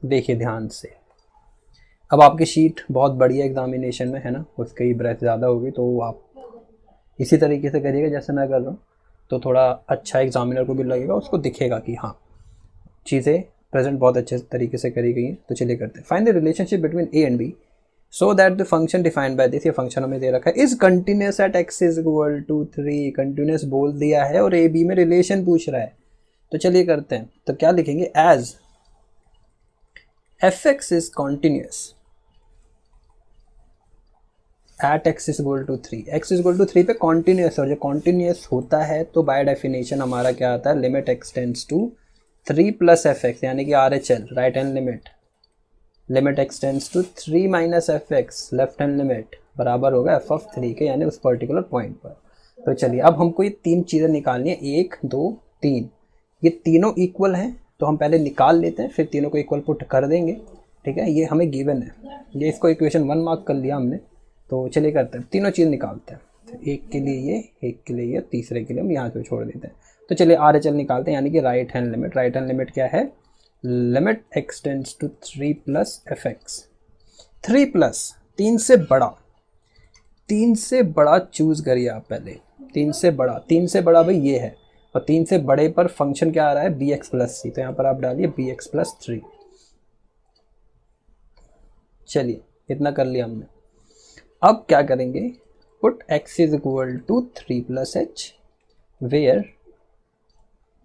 Speaker 1: देखिए ध्यान से, अब आपकी शीट बहुत बड़ी है एग्जामिनेशन में, है ना, उसकी ब्रेथ ज़्यादा होगी, तो आप इसी तरीके से करिएगा जैसे मैं कर रहा हूँ, तो थोड़ा अच्छा एग्जामिनर को भी लगेगा, उसको दिखेगा कि हाँ चीज़ें प्रेजेंट बहुत अच्छे तरीके से करी गई हैं। तो चलिए करते हैं। Find the relationship between a and b so that the function defined by this, ये फंक्शन हमें दे रखा है, is continuous at x is equal to 3। Continuous बोल दिया है और a b में रिलेशन पूछ रहा है, तो चलिए करते हैं। तो क्या लिखेंगे, as f(x) is continuous at x is equal to 3, x is equal to 3 पे कॉन्टिन्यूस, और जो कॉन्टिन्यूस होता है तो बाय डेफिनेशन हमारा क्या आता है, limit x tends to 3 plus f(x), यानी कि RHL right hand limit, limit x tends to 3 minus f(x) left hand limit बराबर होगा f ऑफ 3 के, यानी उस पर्टिकुलर पॉइंट पर। तो चलिए अब हमको ये 3 चीज़ें निकालनी है, 1 2 3, ये तीनों इक्वल हैं, तो हम पहले निकाल लेते हैं, फिर तीनों को इक्वल पुट कर देंगे। ठीक है, ये हमें गिवन है, ये इसको इक्वेशन 1 मार्क कर लिया हमने। तो चलिए करते हैं, तीनों चीज़ निकालते हैं। तो एक के लिए ये, एक के लिए ये, तीसरे के लिए हम यहाँ पे छोड़ देते हैं। तो चलिए RHL निकालते हैं, यानी कि right hand limit. Right hand limit क्या है, limit x tends to 3 plus f(x). 3 plus 3 से बड़ा, 3 से बड़ा चूज करिए आप पहले। 3 से बड़ा, 3 से बड़ा भाई ये है, और 3 से बड़े पर फंक्शन क्या आ रहा है, bx प्लस c, तो यहाँ पर आप डालिए bx प्लस 3। चलिए इतना कर लिया हमने। अब क्या करेंगे, put x is equal to 3 plus h, where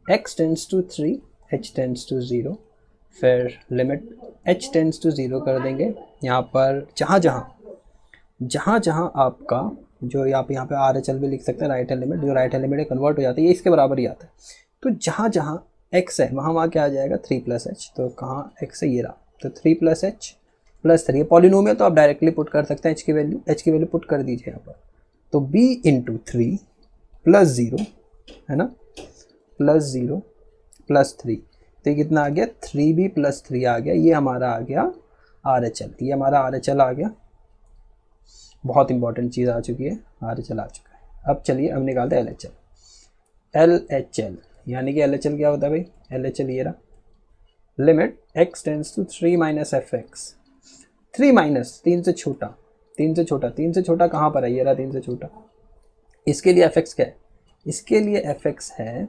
Speaker 1: x tends to 3, h tends to 0, फिर लिमिट h टेंड्स टू 0 कर देंगे। यहाँ पर जहाँ जहाँ आपका जो आप यहाँ पे RHL भी लिख सकते हैं, राइट हैंड लिमिट, जो राइट हैंड लिमिट कन्वर्ट हो जाती है, ये इसके बराबर ही आता है। तो जहाँ जहाँ x है वहाँ क्या आ जाएगा, 3 प्लस h। तो कहाँ x है, ये रहा, तो 3 प्लस h प्लस 3, पॉलिनोमियल तो आप डायरेक्टली पुट कर सकते हैं, h की वैल्यू पुट कर दीजिए यहाँ पर। तो b इंटू 3 प्लस 0, है ना, प्लस 0 प्लस 3, तो ये कितना आ गया, 3b प्लस 3 आ गया। ये हमारा आ गया RHL, ये हमारा RHL आ गया, बहुत इंपॉर्टेंट चीज़ आ चुकी है, RHL आ चुका है। अब चलिए अब निकालते हैं LHL, यानी कि LHL क्या होता है भाई, LHL ये रहा, limit x tends to 3 minus f x, 3 minus 3 से छोटा, 3 से छोटा, 3 से छोटा कहाँ पर है, ये रहा 3 से छोटा, इसके लिए fx क्या है, इसके लिए fx है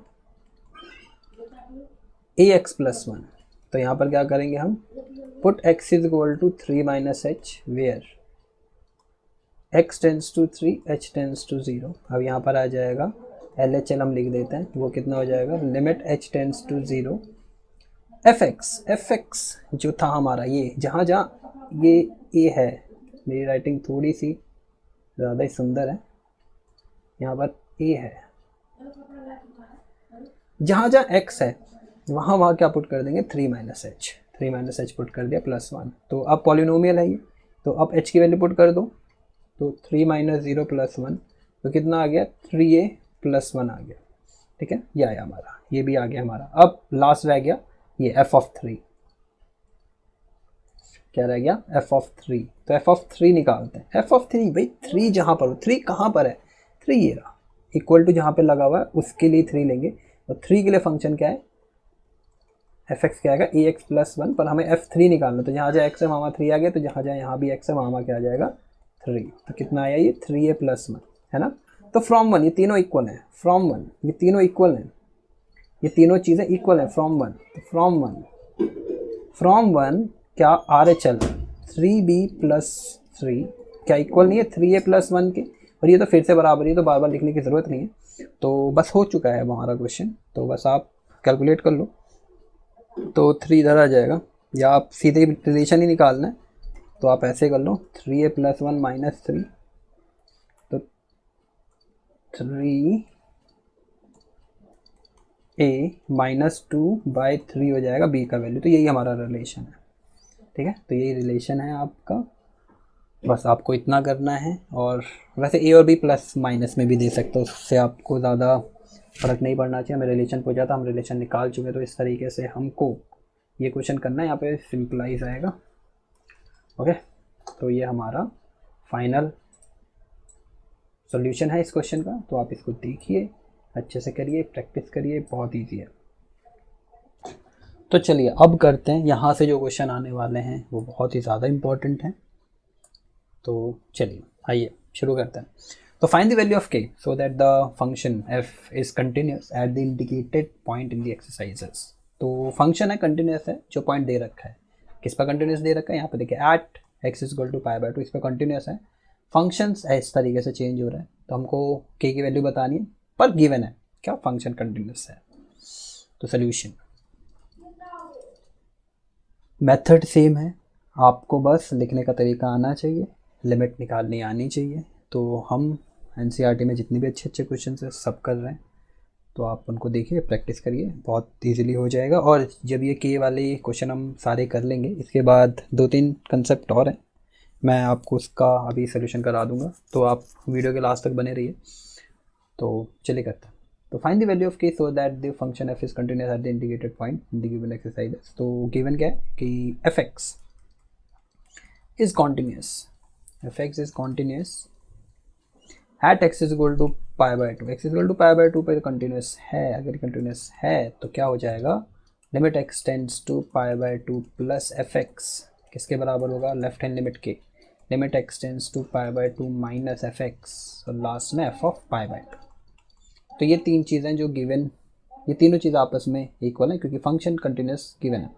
Speaker 1: ax प्लस 1, तो यहाँ पर क्या करेंगे हम, put x is equal to 3 minus h where x tends to 3 h tends to 0। अब यहाँ पर आ जाएगा LHL हम लिख देते हैं, वो कितना हो जाएगा, limit h tends to 0 fx जो था हमारा, ये जहाँ जहाँ ये a है, मेरी राइटिंग थोड़ी सी ज़्यादा ही सुंदर है, यहाँ पर a है, जहाँ जहाँ x है वहाँ वहाँ क्या पुट कर देंगे, 3 माइनस एच पुट कर दिया प्लस 1। तो अब पॉलिनोमियल है ये, तो अब h की वैल्यू पुट कर दो, तो 3 माइनस 0 प्लस 1, तो कितना आ गया, 3a प्लस 1 आ गया, ठीक है, ये आया हमारा, ये भी आ गया हमारा। अब लास्ट रह गया ये f ऑफ 3, क्या रह गया, f ऑफ 3, तो f ऑफ 3 निकालते हैं, f ऑफ 3 भाई 3 जहाँ पर हो, 3 कहाँ पर है, 3 ये रहा, इक्वल टू जहाँ पे लगा हुआ है उसके लिए 3 लेंगे, और 3 के लिए फंक्शन क्या है, fx क्या आएगा, ax प्लस 1, पर हमें f3 निकालना, तो जहाँ जहाँ x है वहाँ 3 आ गया, तो जहाँ जहाँ यहाँ भी x है वहाँ क्या आ जाएगा 3, तो कितना आया ये 3a प्लस 1 है ना। तो फ्रॉम 1 ये तीनों इक्वल हैं, फ्रॉम 1 ये तीनों इक्वल हैं, ये तीनों चीज़ें इक्वल हैं फ्रॉम 1, तो फ्रॉम 1 क्या RHL 3b प्लस 3 क्या इक्वल नहीं है 3a प्लस 1 के, और ये तो फिर से बराबर है, तो बार बार लिखने की ज़रूरत नहीं है, तो बस हो चुका है हमारा क्वेश्चन, तो बस आप कैलकुलेट कर लो, तो 3 इधर आ जाएगा, या आप सीधे रिलेशन ही निकालना है तो आप ऐसे कर लो, 3a प्लस 1 माइनस 3, तो 3a माइनस 2 बाई 3 हो जाएगा b का वैल्यू, तो यही हमारा रिलेशन है, ठीक है, तो यही रिलेशन है आपका, बस आपको इतना करना है। और वैसे a और b प्लस माइनस में भी दे सकते हो, उससे आपको ज़्यादा फ़र्क नहीं पड़ना चाहिए, हमें रिलेशन पूछा जाता, हम रिलेशन निकाल चुके, तो इस तरीके से हमको ये क्वेश्चन करना है, यहाँ पे सिंपलाइज आएगा, ओके। तो ये हमारा फाइनल सॉल्यूशन है इस क्वेश्चन का, तो आप इसको देखिए, अच्छे से करिए, प्रैक्टिस करिए, बहुत ईजी है। तो चलिए अब करते हैं, यहाँ से जो क्वेश्चन आने वाले हैं वो बहुत ही ज़्यादा इम्पोर्टेंट हैं, तो चलिए आइए शुरू करते हैं। तो find the value of k so that the function f is continuous at the indicated point in the exercises. तो फंक्शन है कंटिन्यूस है, जो पॉइंट दे रखा है, किस पर कंटिन्यूस दे रखा है, यहाँ पे देखिए at x is equal to pi by 2, इस पर कंटिन्यूस है, फंक्शंस इस तरीके से चेंज हो रहा है, तो हमको k की वैल्यू बतानी है, पर गिवन है क्या फंक्शन कंटिन्यूस है। तो सोल्यूशन मेथड सेम है, आपको बस लिखने का तरीका आना चाहिए, लिमिट निकालनी आनी चाहिए। तो हम एनसीईआरटी में जितने भी अच्छे अच्छे क्वेश्चन है सब कर रहे हैं, तो आप उनको देखिए, प्रैक्टिस करिए, बहुत इजीली हो जाएगा। और जब ये के वाले क्वेश्चन हम सारे कर लेंगे, इसके बाद 2-3 कंसेप्ट और हैं, मैं आपको उसका अभी सोल्यूशन करा दूंगा, तो आप वीडियो के लास्ट तक बने रहिए। तो चलिए करते हैं। तो find the value of k so that the function f is continuous at the indicated point in the given exercises. तो गिवन क्या है कि fx is continuous, fx is continuous at x is equal to pi by 2, x is equal to pi by 2 पर continuous है, अगर continuous है तो क्या हो जाएगा, limit x tends to pi by 2 plus fx किसके बराबर होगा, left hand limit k, limit x tends to pi by 2 minus fx, और लास्ट में f ऑफ पाई बाय 2। तो ये तीन चीज़ें जो गिवन, ये तीनों चीज़ आपस में इक्वल है क्योंकि फंक्शन कंटिन्यूस गिवन है।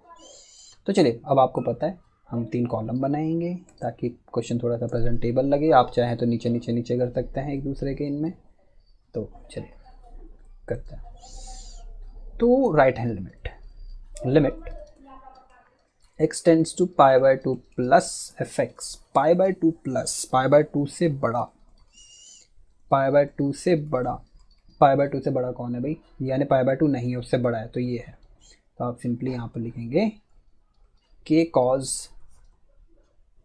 Speaker 1: तो चलिए अब आपको पता है, हम 3 कॉलम बनाएंगे ताकि क्वेश्चन थोड़ा सा प्रेजेंटेबल लगे, आप चाहें तो नीचे नीचे नीचे कर सकते हैं एक दूसरे के इनमें। तो चलिए करते हैं। तो right hand limit x tends to pi by 2 plus fx, pi by 2 plus pi by 2 से बड़ा, पाई बाय 2 से बड़ा, पाई बाय 2 से बड़ा कौन है भाई, यानी पाई बाय 2 नहीं है, उससे बड़ा है, तो ये है। तो आप सिंपली यहाँ पर लिखेंगे k cos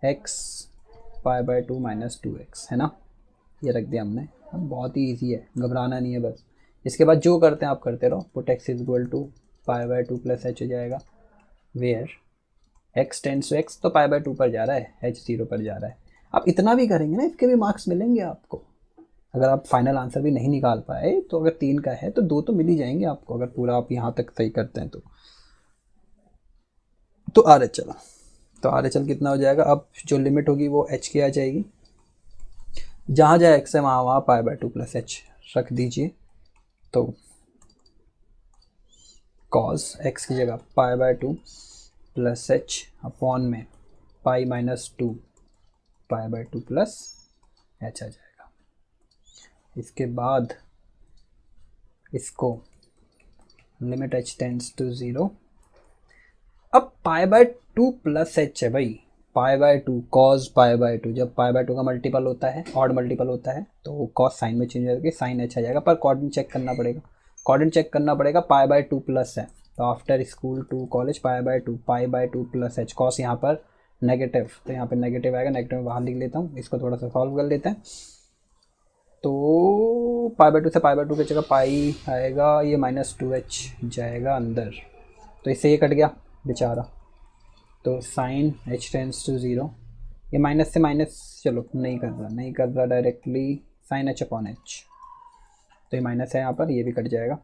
Speaker 1: x pi by 2 minus 2x, है ना, ये रख दिया हमने। अब बहुत ही ईजी है, घबराना नहीं है बस। इसके बाद जो करते हैं आप करते रहो, put x is equal to pi by 2 plus h हो जाएगा, where x tends to x तो π/2 पर जा रहा है, h 0 पर जा रहा है। आप इतना भी करेंगे ना, इसके भी मार्क्स मिलेंगे आपको। अगर आप फाइनल आंसर भी नहीं निकाल पाए तो अगर 3 का है तो 2 तो मिल ही जाएंगे आपको, अगर पूरा आप यहाँ तक सही करते हैं तो RHL, तो RHL कितना हो जाएगा, अब जो लिमिट होगी वो h की आ जाएगी, जहाँ जहाँ x है वहाँ वहाँ π/2 प्लस h रख दीजिए। तो cos x की जगह π/2 प्लस h अपॉन में पाई माइनस 2 π/2 प्लस h आ जाएगा। इसके बाद इसको लिमिट h टेंस टू 0, अब π/2 प्लस h है भाई, π/2 cos π/2, जब π/2 का मल्टीपल होता है, ऑड मल्टीपल होता है तो cos साइन में चेंज करके साइन h आ जाएगा, पर कोऑर्डिनेट चेक करना पड़ेगा, कोऑर्डिनेट चेक करना पड़ेगा। π/2 प्लस है तो after school to college π/2 plus h, cos यहाँ पर नेगेटिव तो यहाँ पे नेगेटिव आएगा, नेगेटिव में बाहर लिख लेता हूँ, इसको थोड़ा सा सॉल्व कर लेते हैं। तो π/2 से π/2 की जगह पाई आएगा, ये -2h जाएगा अंदर, तो इससे ये कट गया बेचारा, तो साइन h टेंस टू 0, ये माइनस से माइनस, चलो नहीं कर रहा directly, sine h upon h, तो ये माइनस है यहाँ पर, ये भी कट जाएगा।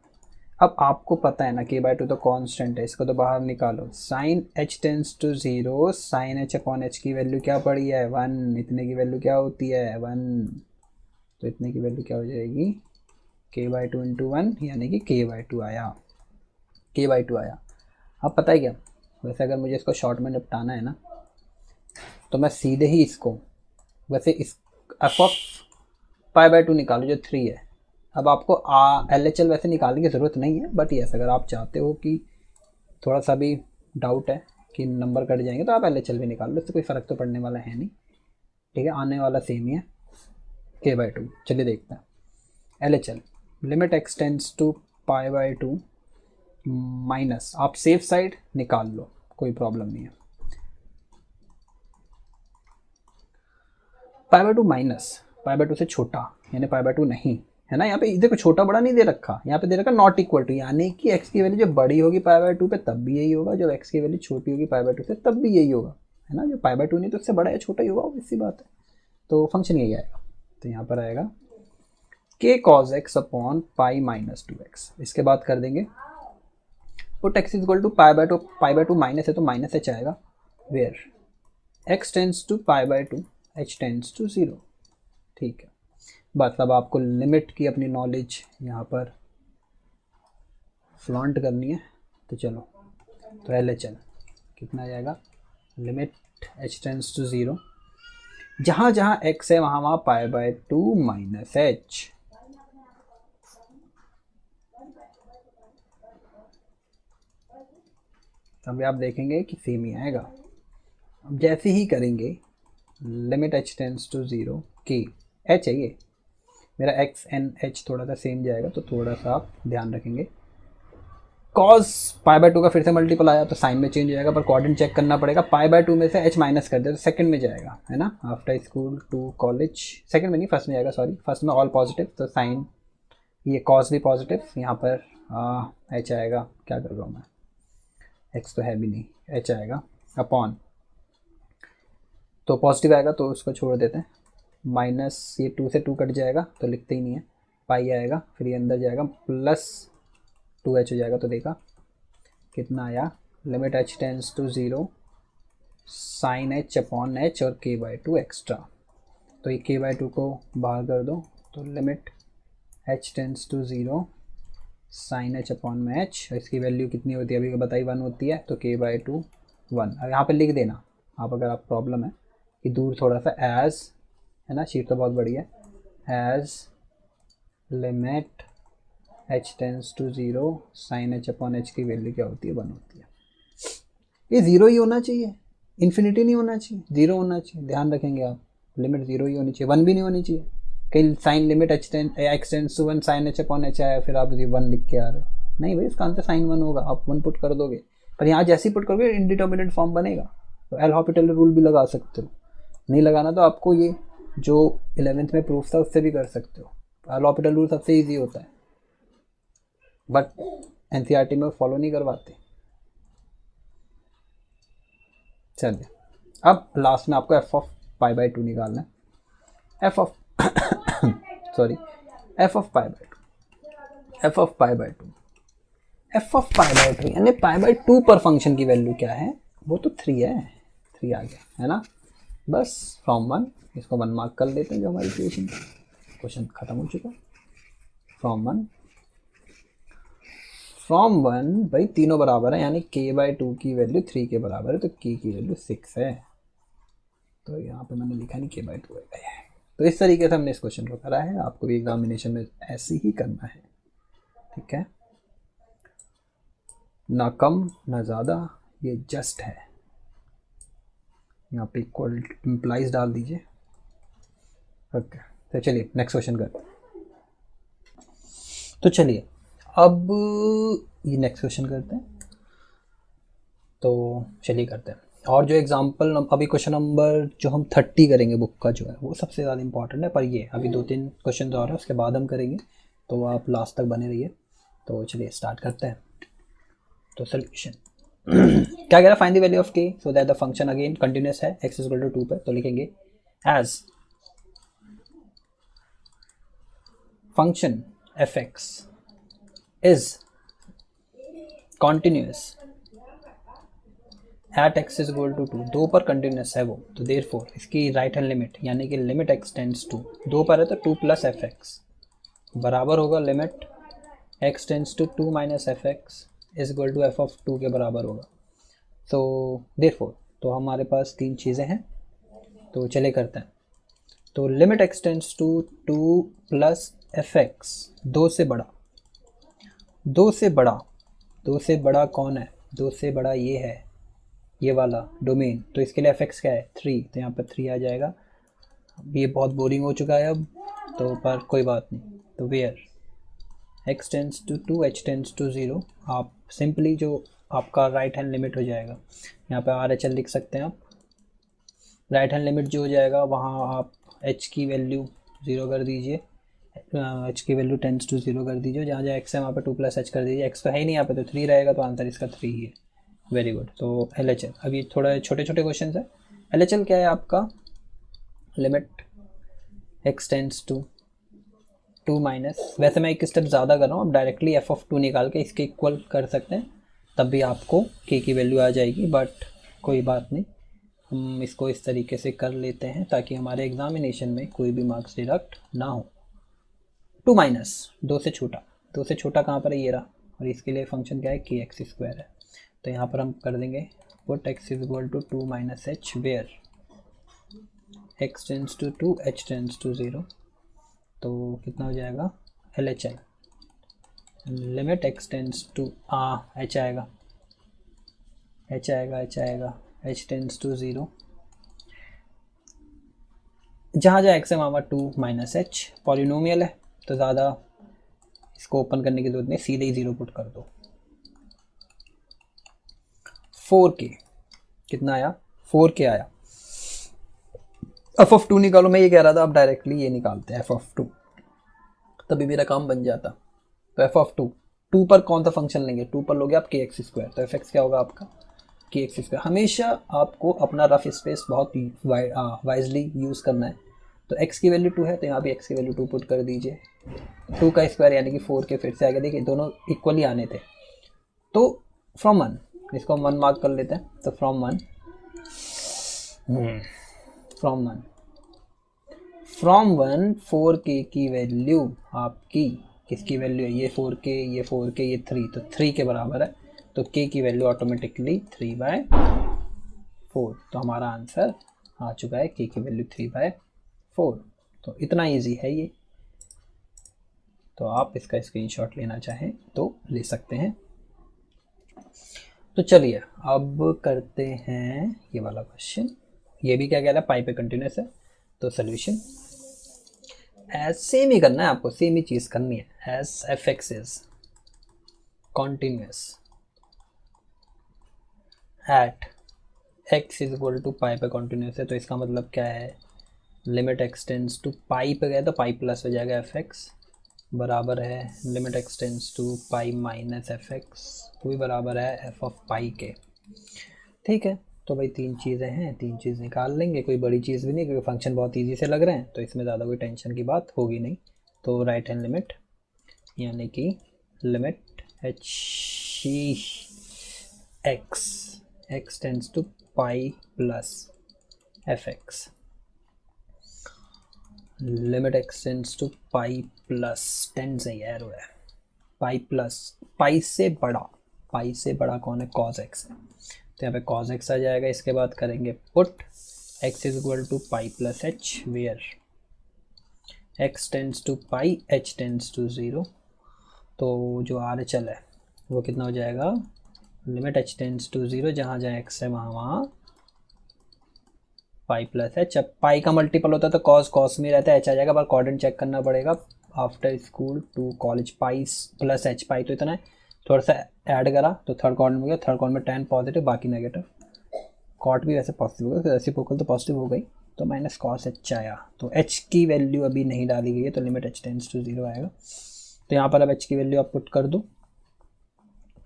Speaker 1: अब आपको पता है ना k/2 तो कांस्टेंट है, इसको तो बाहर निकालो, sine h tends to 0, sine h upon h की वैल्यू क्या पड़ी है 1, इतने की वैल्यू क्या होती है 1, तो इतने की वैल्यू क्या हो जाएगी k/2 इंटू 1, यानी कि k/2 आया, k/2 आया। अब पता है क्या, वैसे अगर मुझे इसको शॉर्ट में निपटाना है ना तो मैं सीधे ही इसको, वैसे इस f ऑफ π/2 निकालो जो 3 है। अब आपको LHL वैसे निकालने की ज़रूरत नहीं है, बट यस अगर आप चाहते हो कि थोड़ा सा भी डाउट है कि नंबर कट जाएंगे तो आप LHL भी निकाल लो, इससे कोई फ़र्क तो पड़ने वाला है नहीं, ठीक है, आने वाला सेम ही है k/2। चलिए देखते हैं LHL, limit x tends to π/2 minus, आप सेफ साइड निकाल लो, कोई प्रॉब्लम नहीं है, π/2 माइनस π/2 से छोटा यानी π/2 नहीं है ना, यहाँ पे देखो छोटा बड़ा नहीं दे रखा, यहाँ पे दे रखा नॉट इक्वल टू, यानी कि x की वैल्यू जब बड़ी होगी π/2 पे तब भी यही होगा, जब x की वैल्यू छोटी होगी π/2 से तब भी यही होगा, है ना, जो π/2 नहीं तो उससे बड़ा या छोटा ही होगा, इसी बात है, तो फंक्शन यही आएगा, तो यहाँ पर आएगा k cos x upon pi minus 2x। इसके बाद कर देंगे put x equal to π/2 minus है तो माइनस h आएगा, where x tends to π/2 h tends to 0, ठीक है। बस अब आपको लिमिट की अपनी नॉलेज यहाँ पर फ्लॉन्ट करनी है, तो चलो, तो LHL कितना आ जाएगा, लिमिट h टेंस टू 0, जहाँ जहाँ x है वहाँ वहाँ π/2 माइनस h, अभी आप देखेंगे कि सेम ही आएगा। अब जैसे ही करेंगे लिमिट h टेंस टू 0 की h है, ये मेरा x n h थोड़ा सा सेम जाएगा, तो थोड़ा सा आप ध्यान रखेंगे, cos π/2 का फिर से मल्टीपल आया तो साइन में चेंज हो जाएगा, पर कोऑर्डिनेट चेक करना पड़ेगा, π/2 में से h माइनस कर दे तो सेकंड में जाएगा, है ना, after school to college, second में नहीं फर्स्ट में जाएगा, सॉरी फर्स्ट में ऑल पॉजिटिव, तो साइन ये cos भी पॉजिटिव, यहाँ पर h आएगा, क्या कर रहा हूँ मैं, x तो है भी नहीं, h आएगा अपॉन, तो पॉजिटिव आएगा तो उसको छोड़ देते हैं, माइनस ये 2 से 2 कट जाएगा तो लिखते ही नहीं है, पाई आएगा, फिर ये अंदर जाएगा प्लस 2h हो जाएगा, तो देखा कितना आया, limit h tends to 0 sine h upon h और k/2 एक्स्ट्रा, तो ये k/2 को बाहर कर दो, तो limit h tends to 0 sine h upon में h, इसकी वैल्यू कितनी होती है अभी बताई 1 होती है, तो k/2 1, अब यहाँ पे लिख देना आप, अगर आप प्रॉब्लम है कि दूर थोड़ा सा, एज, है ना, शीट तो बहुत बड़ी है, as limit h tends to 0 sine h upon h की वैल्यू क्या होती है 1 होती है, ये 0 ही होना चाहिए, इन्फिनिटी नहीं होना चाहिए, 0 होना चाहिए, ध्यान रखेंगे आप, लिमिट 0 ही होनी चाहिए, 1 भी नहीं होनी चाहिए, कहीं sine limit x tends to 1 sine h upon h आया फिर आप 1 लिख के आ रहे हो, नहीं भाई इसका आंसर साइन 1 होगा, आप 1 पुट कर दोगे, पर यहाँ जैसे ही पुट करोगे इनडिटर्मिनेट फॉर्म बनेगा, तो एल हॉपिटल रूल भी लगा सकते हो, नहीं लगाना तो आपको ये जो 11th में प्रूफ था उससे भी कर सकते हो, एल हॉपिटल रूल सबसे ईजी होता है, बट NCERT में फॉलो नहीं करवाते। चलिए अब लास्ट में आपको F of pi by two निकालना है। F of sorry F of pi by two, f of pi by two, f of pi by two यानी पाई बाई टू पर फंक्शन की वैल्यू क्या है, वो तो 3 है, 3 आ गया है ना। बस फ्रॉम 1, इसको 1 मार्क कर लेते हैं जो हमारी क्वेश्चन खत्म हो चुका। फ्रॉम वन भाई तीनों बराबर है यानी k बाई टू की वैल्यू 3 के बराबर है, तो k की वैल्यू 6 है, तो यहाँ पे मैंने लिखा नहीं k बाई टू है। तो इस तरीके से हमने इस क्वेश्चन को करा है, आपको भी एग्जामिनेशन में ऐसे ही करना है, ठीक है, ना कम ना ज़्यादा, ये जस्ट है। यहाँ पे इक्वल इम्प्लाइज डाल दीजिए। ओके तो चलिए नेक्स्ट क्वेश्चन करते हैं। तो चलिए अब ये नेक्स्ट क्वेश्चन करते हैं, तो चलिए करते हैं। और जो एग्जांपल अभी क्वेश्चन नंबर जो हम 30 करेंगे बुक का जो है वो सबसे ज़्यादा इंपॉर्टेंट है, पर ये अभी 2-3 क्वेश्चन और हैं उसके बाद हम करेंगे, तो आप लास्ट तक बने रहिए। तो चलिए स्टार्ट करते हैं। तो सोल्यूशन क्या कह रहा है, find the value of k so that the function again continuous है x इक्वल टू 2 पर, तो लिखेंगे as function fx is continuous at x is equal to 2, 2 पर कंटिन्यूस है वो, तो देयरफॉर इसकी राइट हैंड लिमिट यानी कि लिमिट x टेंड्स टू 2 पर है तो 2 प्लस एफ एक्स बराबर होगा limit x tends to 2 minus f x is equal to f of 2 के बराबर होगा। तो देयरफॉर तो हमारे पास 3 चीज़ें हैं, तो चले करते हैं। तो limit x tends to 2 plus f x, 2 से बड़ा, 2 से बड़ा, 2 से बड़ा कौन है, 2 से बड़ा ये है, ये वाला डोमेन, तो इसके लिए एफ एक्स क्या है 3, तो यहाँ पर 3 आ जाएगा। अब ये बहुत बोरिंग हो चुका है अब तो, पर कोई बात नहीं। तो where x tends to 2 h tends to 0, आप सिंपली जो आपका राइट हैंड लिमिट हो जाएगा, यहाँ पे आर एच एल लिख सकते हैं आप, राइट हैंड लिमिट जो हो जाएगा वहाँ आप h की वैल्यू 0 कर दीजिए, h की वैल्यू टेंड्स टू 0 कर दीजिए, जहाँ जहाँ x है वहाँ पे 2 प्लस h कर दीजिए, x तो है ही नहीं यहाँ पे तो 3 रहेगा, तो आंसर इसका 3 ही है। Very good. तो एल एच एल, अभी थोड़ा छोटे छोटे क्वेश्चन है। एल एच एल क्या है आपका, limit x tends to 2 minus, वैसे मैं एक स्टेप ज़्यादा कर रहा हूँ, आप डायरेक्टली एफ ऑफ 2 निकाल के इसके इक्वल कर सकते हैं, तब भी आपको k की वैल्यू आ जाएगी, बट कोई बात नहीं, हम इसको इस तरीके से कर लेते हैं ताकि हमारे एग्जामिनेशन में कोई भी मार्क्स डिडक्ट ना हो। 2 माइनस 2 से छोटा, 2 से छोटा कहाँ पर है, ये रहा, और इसके लिए फंक्शन क्या है के एक्स स्क्वायर है, तो यहाँ पर हम कर देंगे put x is equal to 2 minus h where x tends to 2 h tends to 0, तो कितना हो जाएगा L H L, limit x tends to h आएगा, h आएगा, h आएगा, h टेंड्स टू 0, जहाँ जहाँ x है वहाँ 2 माइनस एच, पॉलिनोमियल है तो ज़्यादा इसको ओपन करने की जरूरत नहीं, सीधे ही 0 पुट कर दो। 4k कितना आया, 4k आया। एफ ऑफ 2 निकालो, मैं ये कह रहा था आप डायरेक्टली ये निकालते हैं एफ ऑफ 2, तभी मेरा काम बन जाता। तो एफ ऑफ 2 पर कौन सा फंक्शन लेंगे, 2 पर लोगे आप के एक्स स्क्वायर, तो एफ एक्स क्या होगा आपका के एक्स स्क्वायर। हमेशा आपको अपना रफ स्पेस बहुत वाइजली यूज़ करना है। तो x की वैल्यू 2 है तो यहाँ भी x की वैल्यू 2 पुट कर दीजिए, 2 का स्क्वायर यानी कि 4k फिर से आगे, देखिए दोनों इक्वली आने थे। तो फ्रॉम 1, इसको हम 1 मार्क कर लेते हैं, तो फ्रॉम 1 4k की वैल्यू आपकी किसकी वैल्यू है, ये 4k, ये 4k, ये 3, तो 3 के बराबर है, तो k की वैल्यू ऑटोमेटिकली 3/4, तो हमारा आंसर आ चुका है k की वैल्यू 3/4। तो इतना इजी है ये, तो आप इसका स्क्रीनशॉट लेना चाहें तो ले सकते हैं। तो चलिए अब करते हैं ये वाला क्वेश्चन, ये भी क्या कह रहा है, पाई पे कंटिन्यूस है, तो सोल्यूशन एज सेम ही करना है आपको, सेम ही चीज़ करनी है, as f x is continuous at x is equal to pi पे कॉन्टिन्यूस है, तो इसका मतलब क्या है, limit x tends to pi पे गया तो पाई प्लस हो जाएगा एफ एक्स, बराबर है limit x tends to pi minus f x, वो भी बराबर है एफ ऑफ पाई के। ठीक है, तो भाई तीन चीज़ें हैं, तीन चीज़ निकाल लेंगे, कोई बड़ी चीज़ भी नहीं क्योंकि फंक्शन बहुत ईजी से लग रहे हैं, तो इसमें ज़्यादा कोई टेंशन की बात होगी नहीं। तो राइट हैंड लिमिट यानी कि limit h x tends to pi plus f x, limit x tends to pi plus 10 से एरो है, पाई प्लस पाई से बड़ा कौन है, कॉस एक्स है, तो यहाँ पे कॉस एक्स आ जाएगा। इसके बाद करेंगे put x is equal to pi plus h where x tends to pi h tends to 0, तो जो आर चल है वो कितना हो जाएगा, लिमिट h टेंड्स टू 0, जहाँ जहाँ x है वहाँ पाई प्लस एच। अब पाई का मल्टीपल होता है तो कॉस में रहता है, एच आ जाएगा, पर कोऑर्डिनेट चेक करना पड़ेगा after school to college. Pi plus h, pi तो इतना है, थोड़ा सा ऐड करा तो थर्ड कॉर्नर में गया, थर्ड कॉर्नर में 10 पॉजिटिव बाकी नेगेटिव, कॉट भी वैसे पॉजिटिव होगा, रेसिप्रोकल तो पॉजिटिव हो गई, तो माइनस कॉस एच आया। तो एच की वैल्यू अभी नहीं डाली गई है तो लिमिट एच टेंड्स टू 0 आएगा। तो यहाँ पर अब एच की वैल्यू आप पुट कर दो,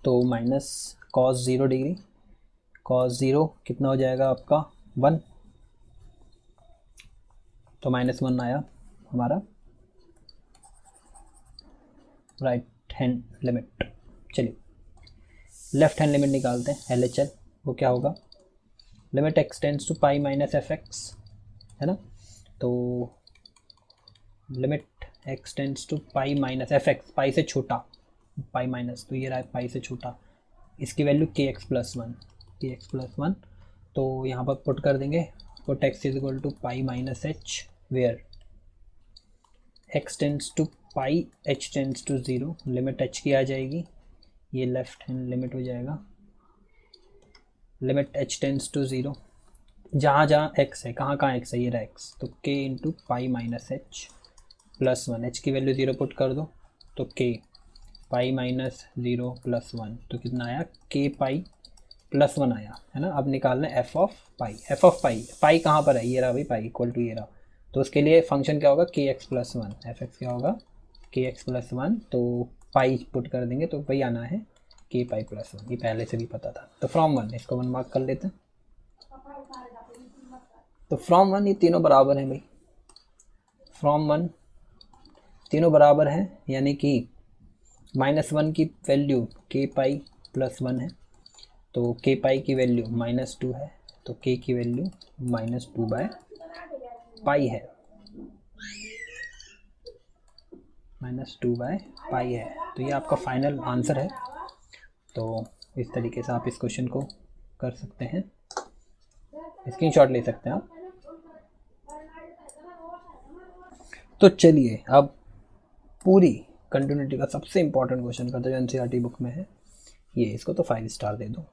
Speaker 1: तो माइनस कॉस 0 डिग्री, कॉस 0 कितना हो जाएगा आपका 1, तो -1 आया हमारा राइट हैंड लिमिट। चलिए लेफ्ट हैंड लिमिट निकालते हैं LHL, वो क्या होगा, limit x tends to pi minus f x है ना, तो limit x tends to pi minus f x, pi से छोटा, पाई माइनस तो ये रहा है पाई से छोटा, इसकी वैल्यू के एक्स प्लस वन, तो यहाँ पर पुट कर देंगे, put x is equal to pi minus h where x tends to pi h tends to 0, limit h की आ जाएगी, ये लेफ्ट हैंड लिमिट हो जाएगा, लिमिट एच टेंड्स टू 0, जहाँ जहाँ एक्स है, कहाँ कहाँ एक्स है, ये रहा एक्स, तो के into pi minus H plus 1, H की वैल्यू 0 पुट कर दो, तो के पाई माइनस 0 प्लस 1, तो कितना आया, के पाई प्लस 1 आया है ना। अब निकालना है एफ ऑफ पाई, पाई कहाँ पर है, ये रहा भाई पाई इक्वल टू ये रहा, तो उसके लिए फंक्शन क्या होगा, के एक्स प्लस 1, एफ एक्स क्या होगा के एक्स प्लस 1, तो पाई पुट कर देंगे तो वही आना है के पाई प्लस 1, ये पहले से भी पता था। तो फ्रॉम 1 इसको 1 मार्क कर लेते हैं, तो फ्रॉम 1 ये तीनों बराबर हैं भाई, फ्रॉम 1 तीनों बराबर हैं, यानी कि -1 की वैल्यू के पाई प्लस 1 है, तो के पाई की वैल्यू -2 है, तो के की वैल्यू -2 बाय पाई है, -2 बाय पाई है, तो ये आपका फाइनल आंसर है। तो इस तरीके से आप इस क्वेश्चन को कर सकते हैं, स्क्रीनशॉट ले सकते हैं आप। तो चलिए अब पूरी कंटिन्यूटी का सबसे इंपॉर्टेंट क्वेश्चन करते हैं जो एनसीईआरटी बुक में है, ये इसको तो 5 स्टार दे दो,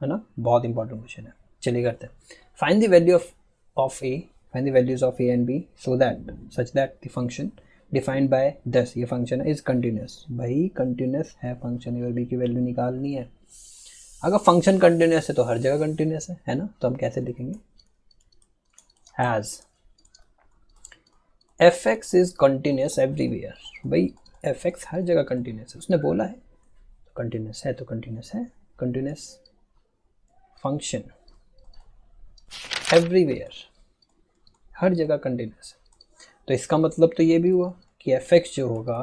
Speaker 1: है ना, बहुत इंपॉर्टेंट क्वेश्चन है। चलिए करते हैं, find the value of a, find the values of a and b so that such that the function defined by this, ये फंक्शन इज कंटिन्यूस, भाई कंटिन्यूस है फंक्शन, ए और बी की वैल्यू निकालनी है। अगर फंक्शन कंटिन्यूस है तो हर जगह कंटिन्यूस है ना, तो हम कैसे लिखेंगे, as f x is continuous everywhere, भाई एफ एक्स हर जगह कंटिन्यूस है, उसने बोला है तो कंटिन्यूस है, तो कंटिन्यूस है, कंटिन्यूस फंक्शन एवरीवेयर, हर जगह कंटिन्यूस है, तो इसका मतलब तो ये भी हुआ कि एफ एक्स जो होगा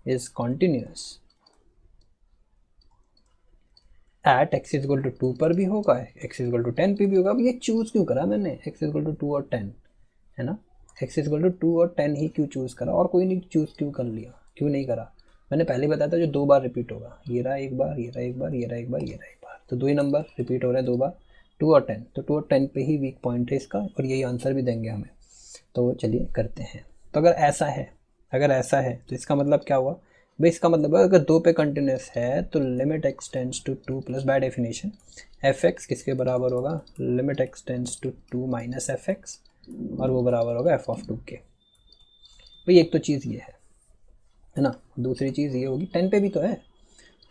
Speaker 1: is continuous at x is equal to 2 पर भी होगा, एक्स इज इक्वल टू 10 पे भी होगा। अब ये चूज क्यों करा मैंने, एक्स इज इक्वल टू 2 और 10 है ना, एक्स इज इक्वल टू 2 और 10 ही क्यों चूज करा, और कोई नहीं चूज क्यों कर लिया, क्यों नहीं करा, मैंने पहले बताया था जो 2 बार रिपीट होगा, ये रहा एक बार, ये रहा एक बार, ये रहा एक बार, ये रहा एक बार, तो 2 ही नंबर रिपीट हो रहे हैं 2 बार, 2 और 10, तो 2 और 10 पे ही वीक पॉइंट है इसका, और यही आंसर भी देंगे हमें। तो चलिए करते हैं, तो अगर ऐसा है तो इसका मतलब क्या हुआ भाई, इसका मतलब है अगर 2 पे कंटिन्यूस है तो limit x tends to 2 plus by definition f x किसके बराबर होगा, limit x tends to 2 minus f x, और वो बराबर होगा एफ ऑफ 2 के। भाई एक तो चीज़ ये है ना, दूसरी चीज़ ये होगी 10 पे भी तो है,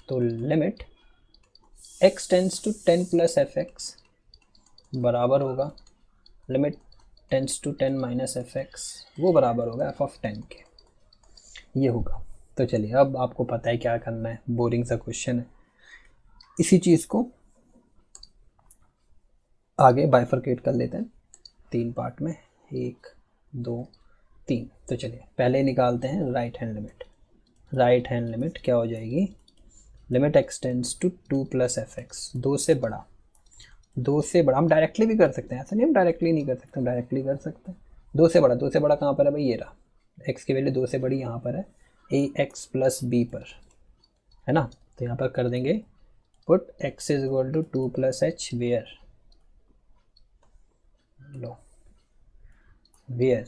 Speaker 1: तो limit x tends to 10 plus f x बराबर होगा limit tends to 10 minus f x, वो बराबर होगा एफ ऑफ 10 के, ये होगा। तो चलिए अब आपको पता है क्या करना है, बोरिंग सा क्वेश्चन है, इसी चीज़ को आगे बाइफरकेट कर लेते हैं 3 पार्ट में, 1 2 3। तो चलिए पहले निकालते हैं right hand limit. Right hand limit क्या हो जाएगी, limit x tends to 2 plus f x, 2 से बड़ा, 2 से बड़ा। हम डायरेक्टली भी कर सकते हैं, ऐसा नहीं हम डायरेक्टली नहीं कर सकते, हम डायरेक्टली कर सकते हैं। 2 से बड़ा, 2 से बड़ा कहाँ पर है भाई, ये रहा, एक्स की वैल्यू 2 से बड़ी यहाँ पर है, ए एक्स प्लस बी पर, है ना। तो यहाँ पर कर देंगे put x is equal to 2 plus h where, लो where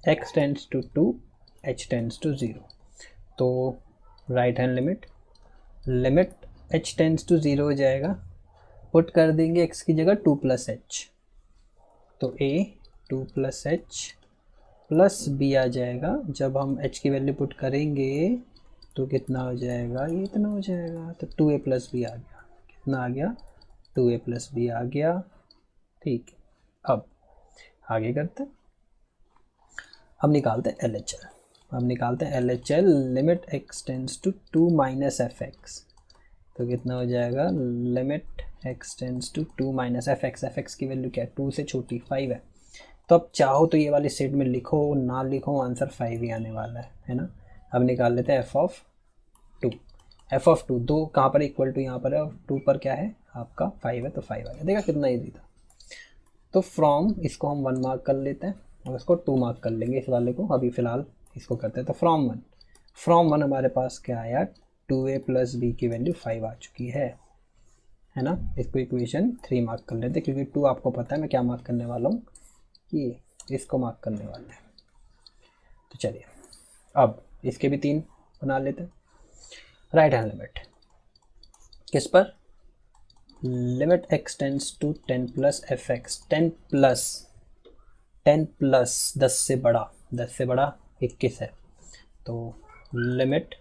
Speaker 1: x tends to 2 h tends to 0। तो right hand limit, limit h tends to 0 हो जाएगा, पुट कर देंगे x की जगह 2 प्लस एच, तो a 2 plus H plus b आ जाएगा। जब हम h की वैल्यू पुट करेंगे तो कितना हो जाएगा, ये इतना हो जाएगा, तो 2a प्लस बी आ गया। कितना आ गया, 2a प्लस बी आ गया। ठीक है, अब आगे करते हैं, हम निकालते हैं LHL। अब निकालते हैं LHL, limit x tends to 2 minus f x, तो कितना हो जाएगा, limit x tends to 2 minus f x की वैल्यू क्या है, 2 से छोटी 5 है। तो अब चाहो तो ये वाली स्टेट में लिखो, ना लिखो, आंसर 5 ही आने वाला है ना। अब निकाल लेते हैं एफ ऑफ 2। एफ ऑफ 2, 2 कहाँ पर इक्वल टू यहाँ पर है, और 2 पर क्या है आपका 5 है, तो 5 आ गया। देखा कितना ईजी था। तो फ्रॉम इसको हम 1 मार्क कर लेते हैं और इसको 2 मार्क कर लेंगे, इस वाले को अभी फ़िलहाल इसको करते हैं। तो फ्रॉम 1 हमारे पास क्या आया, 2a प्लस बी की वैल्यू 5 आ चुकी है ना। इसको इक्वेशन 3 मार्क कर लेते हैं, क्योंकि 2 आपको पता है मैं क्या मार्क करने वाला हूँ, ये इसको मार्क करने वाले हैं। तो चलिए अब इसके भी 3 बना लेते हैं। राइट हैंड लिमिट किस पर, limit x tends to 10 plus f x, 10 plus 10 से बड़ा, 10 से बड़ा 21 है, तो limit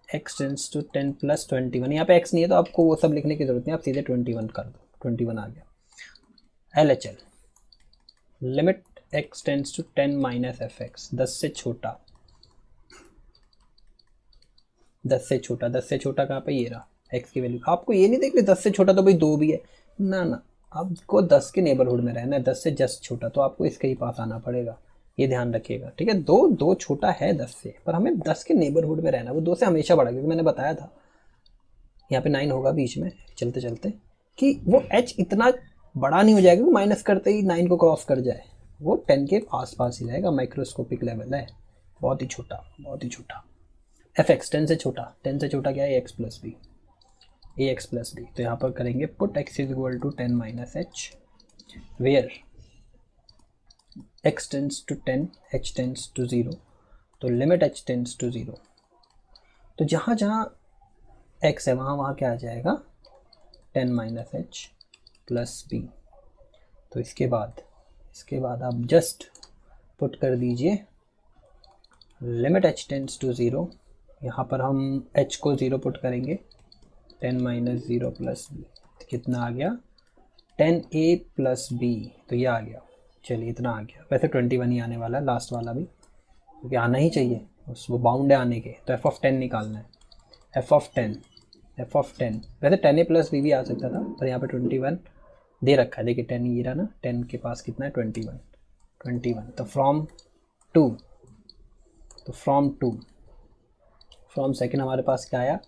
Speaker 1: x tends to 10 plus 21। यहाँ पे x नहीं है तो आपको वो सब लिखने की जरूरत नहीं, आप सीधे 21 कर दो, 21 आ गया। LHL, limit x tends to 10 minus f x, 10 से छोटा, 10 से छोटा, 10 से छोटा कहाँ पे, ये रहा x की वैल्यू। आपको ये नहीं देखनी 10 से छोटा तो भाई 2 भी है, ना ना, आपको 10 के नेबरहुड में रहना है, 10 से जस्ट छोटा, तो आपको इसके ही पास आना पड़ेगा, ये ध्यान रखिएगा, ठीक है। 2 छोटा है 10 से, पर हमें 10 के नेबरहुड में रहना है, वो 2 से हमेशा बड़ा, क्योंकि मैंने बताया था यहाँ पे 9 होगा बीच में चलते चलते, कि वो h इतना बड़ा नहीं हो जाएगा कि माइनस करते ही 9 को क्रॉस कर जाए, वो 10 के आस पास ही रहेगा, माइक्रोस्कोपिक लेवल है, बहुत ही छोटा, बहुत ही छोटा। एफ एक्स 10 से छोटा, 10 से छोटा क्या है, x plus b, a x plus b. तो यहाँ पर करेंगे put x is equal to 10 minus h, where x tends to 10 h tends to 0, तो लिमिट h टेंड्स टू 0, तो जहाँ जहाँ x है वहाँ क्या आ जाएगा, 10 माइनस एच प्लस बी। तो इसके बाद आप जस्ट पुट कर दीजिए लिमिट h टेंड्स टू 0, यहाँ पर हम h को 0 पुट करेंगे, 10 माइनस 0 प्लस बी, तो कितना आ गया, 10a प्लस बी, तो ये आ गया। चलिए इतना आ गया, वैसे 21 ही आने वाला है लास्ट वाला भी, क्योंकि आना ही चाहिए, वो बाउंड है आने के। तो एफ ऑफ 10 निकालना है, एफ ऑफ 10, वैसे 10a प्लस बी भी आ सकता था, पर यहाँ पे 21 दे रखा है, देखिए 10 ये रहा ना, 10 के पास कितना है, 21। तो फ्रॉम सेकेंड हमारे पास क्या आया,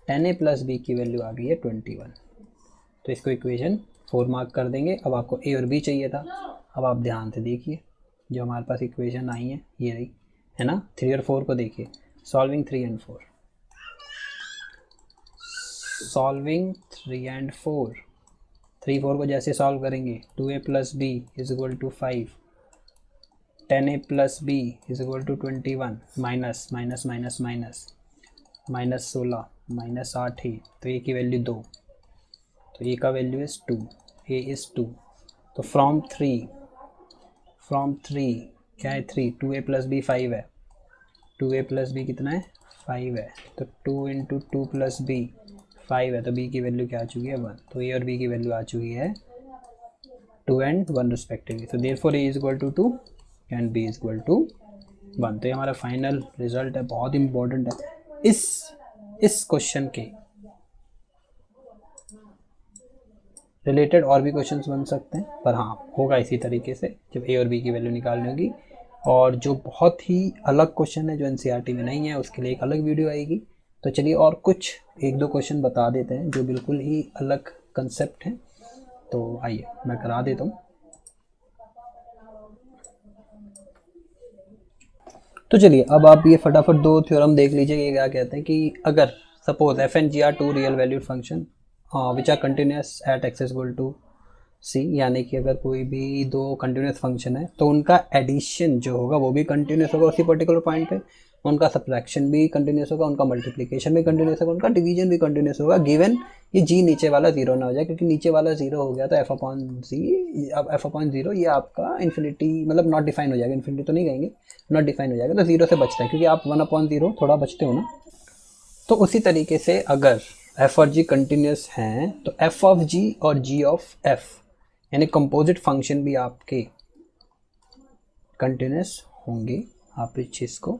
Speaker 1: 10a प्लस बी की वैल्यू आ गई है 21। तो इसको इक्वेशन 4 मार्क कर देंगे। अब आपको a और b चाहिए था, अब आप ध्यान से देखिए जो हमारे पास इक्वेशन आई है ये रही है ना। 3 और 4 को देखिए, सॉल्विंग 3 एंड 4, सॉल्विंग 3 एंड 4, 3 4 को जैसे सॉल्व करेंगे, 2a plus b is equal to 5, 10a plus b is equal to 21, minus minus minus minus minus 16 minus 8 है, तो a की वैल्यू 2, तो a का वैल्यू इज 2, a इज 2। तो फ्रॉम 3 क्या है 3, 2a प्लस बी 5 है, 2a प्लस बी कितना है 5 है, तो 2 इंटू 2 प्लस बी 5 है, तो b की वैल्यू क्या आ चुकी है 1, तो a और b की वैल्यू आ चुकी है 2 एंड 1 रिस्पेक्टिवली। तो therefore a is equal to 2 and b is equal to 1। तो ये हमारा फाइनल रिजल्ट है, बहुत इंपॉर्टेंट है। इस क्वेश्चन के रिलेटेड और भी क्वेश्चंस बन सकते हैं, पर हाँ होगा इसी तरीके से जब ए और बी की वैल्यू निकालनी होगी। और जो बहुत ही अलग क्वेश्चन है जो एनसीईआरटी में नहीं है उसके लिए एक अलग वीडियो आएगी। तो चलिए और कुछ एक दो क्वेश्चन बता देते हैं जो बिल्कुल ही अलग कंसेप्ट हैं। तो आइए मैं करा देता हूँ। तो चलिए अब आप ये फटाफट दो थ्योरम देख लीजिए। ये क्या कहते हैं कि अगर suppose f and g are two real valued function which are continuous at x equal to c, यानी कि अगर कोई भी दो कंटिन्यूस फंक्शन है तो उनका एडिशन जो होगा वो भी कंटिन्यूस होगा उसी पर्टिकुलर पॉइंट पे, उनका सब्ट्रैक्शन भी कंटिन्यूस होगा, उनका मल्टीप्लिकेशन भी कंटिन्यूस होगा, उनका डिवीजन भी कंटिन्यूस होगा, गिवन ये जी नीचे वाला जीरो ना हो जाए, क्योंकि नीचे वाला जीरो हो गया तो एफ अपॉन जी, अब एफ अपॉन जीरो ये आपका इन्फिनिटी मतलब नॉट डिफाइन हो जाएगा, इन्फिनिटी तो नहीं कहेंगे, नॉट डिफाइन हो जाएगा, तो जीरो से बचता है क्योंकि आप वन अपॉन जीरो थोड़ा बचते हो ना। तो उसी तरीके से अगर एफ और जी कंटिन्यूस हैं तो एफ ऑफ जी और जी ऑफ एफ यानी कंपोजिट फंक्शन भी आपके कंटिन्यूस होंगे। आप इस चीज़ को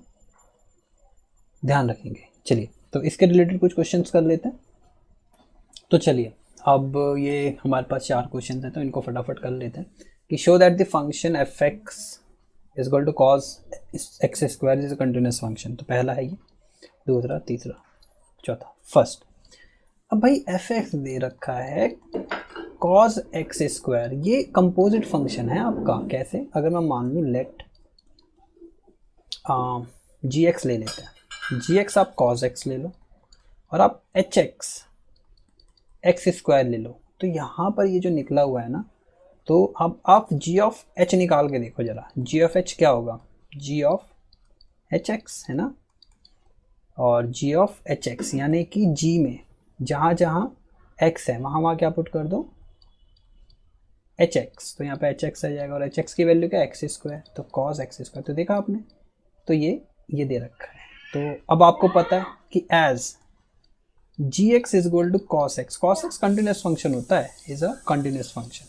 Speaker 1: ध्यान रखेंगे। चलिए तो इसके रिलेटेड कुछ क्वेश्चंस कर लेते हैं। तो चलिए अब ये हमारे पास 4 क्वेश्चन हैं तो इनको फटाफट कर लेते हैं कि show that the function f x is equal to cos x square is a continuous function. तो पहला है ये, दूसरा, तीसरा, चौथा, फर्स्ट। अब भाई एफ एक्स दे रखा है कॉस एक्स स्क्वायर, ये कंपोजिट फंक्शन है आपका। कैसे? अगर मैं मान लूँ लेट जी एक्स ले लेते हैं, जी एक्स आप कॉस एक्स ले लो और आप एच एक्स एक्स स्क्वायर ले लो, तो यहाँ पर ये जो निकला हुआ है ना, तो अब आप जी ऑफ एच निकाल के देखो जरा, जी ऑफ एच क्या होगा, जी ऑफ एच एक्स है ना, और जी ऑफ एच एक्स यानी कि जी में जहाँ जहाँ एक्स है वहाँ वहाँ क्या पुट कर दो एच एक्स, तो यहाँ पे एच एक्स आ जाएगा और एच एक्स की वैल्यू क्या एक्स स्क्वायर, तो कॉस एक्स स्क्वायर। तो देखा आपने, तो ये दे रखा है। तो अब आपको पता है कि as g x is equal to cos x continuous function होता है, is a continuous function,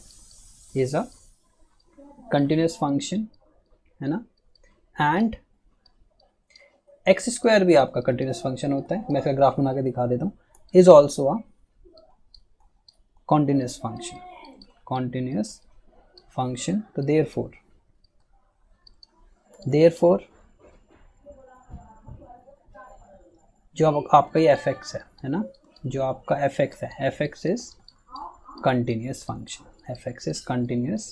Speaker 1: is a continuous function है ना, एंड एक्स स्क्वायर भी आपका कंटिन्यूस फंक्शन होता है। मैं इसका ग्राफ बना के दिखा देता हूँ, is also a continuous function। तो therefore जो अब आपका ये एफ एक्स है ना, जो आपका एफ एक्स है, f x is continuous function, f x is continuous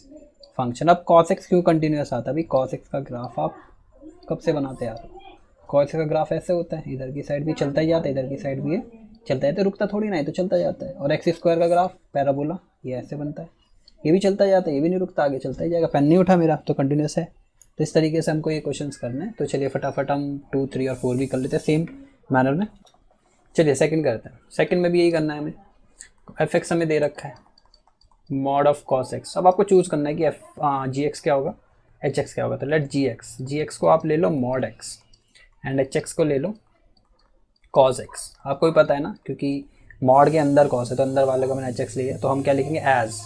Speaker 1: function. अब कॉस एक्स क्यों कंटिन्यूस आता है? अभी कॉस एक्स का ग्राफ आप कब से बनाते आ रहे हो? कॉस एक्स का ग्राफ ऐसे होता है, इधर की साइड भी चलता ही जाता है, इधर की साइड भी चलता है, तो रुकता थोड़ी ना है, तो चलता जाता है। और एक्स स्क्वायर का ग्राफ पैराबोला ये ऐसे बनता है, ये भी चलता जाता है, ये भी नहीं रुकता, आगे चलता ही जाएगा। पेन नहीं उठा मेरा, तो कंटिन्यूस है। तो इस तरीके से हमको ये क्वेश्चंस करना है। तो चलिए फटाफट हम 2, 3 और 4 भी कर लेते हैं सेम मैनर में। चलिए सेकंड करते हैं। सेकंड में भी यही करना है हमें। एफ एक्स हमें दे रखा है मॉड ऑफ कॉस एक्स। अब आपको चूज करना है कि एफ जी एक्स क्या होगा, एच एक्स क्या होगा। तो लेट जी एक्स को आप ले लो mod x and h x को ले लो कॉस एक्स। आपको भी पता है ना, क्योंकि मॉड के अंदर कॉस है तो अंदर वाले को मैंने एच एक्स लिया, तो हम क्या लिखेंगे एज।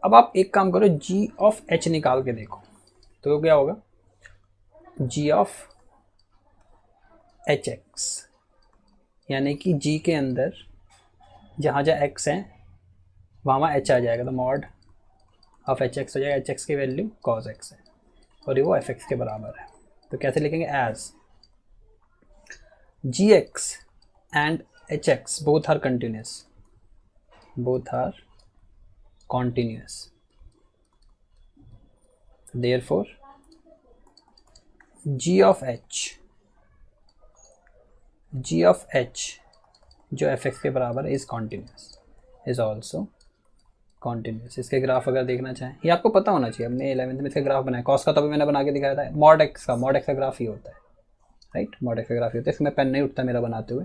Speaker 1: अब आप एक काम करो, जी ऑफ एच निकाल के देखो, तो क्या होगा, जी ऑफ एच एक्स यानी कि जी के अंदर जहाँ जहाँ एक्स है वहाँ वहाँ एच आ जाएगा, तो मॉड ऑफ एच एक्स हो जाएगा। एच एक्स की वैल्यू कॉस एक्स है और ये वो एफ एक्स के बराबर है। तो कैसे लिखेंगे, as g x and h x both are continuous, therefore g of h जो एफ एक्स के बराबर है is continuous, is also continuous. इसके ग्राफ अगर देखना चाहें, ये आपको पता होना चाहिए, हमने 11th में इसका ग्राफ बनाया। कॉस का तो अभी मैंने बना के दिखाया था, मॉड एक्स का ग्राफ ही होता है, राइट, मॉड एक्स का ग्राफ ही होता है। इसमें पेन नहीं उठता मेरा बनाते हुए,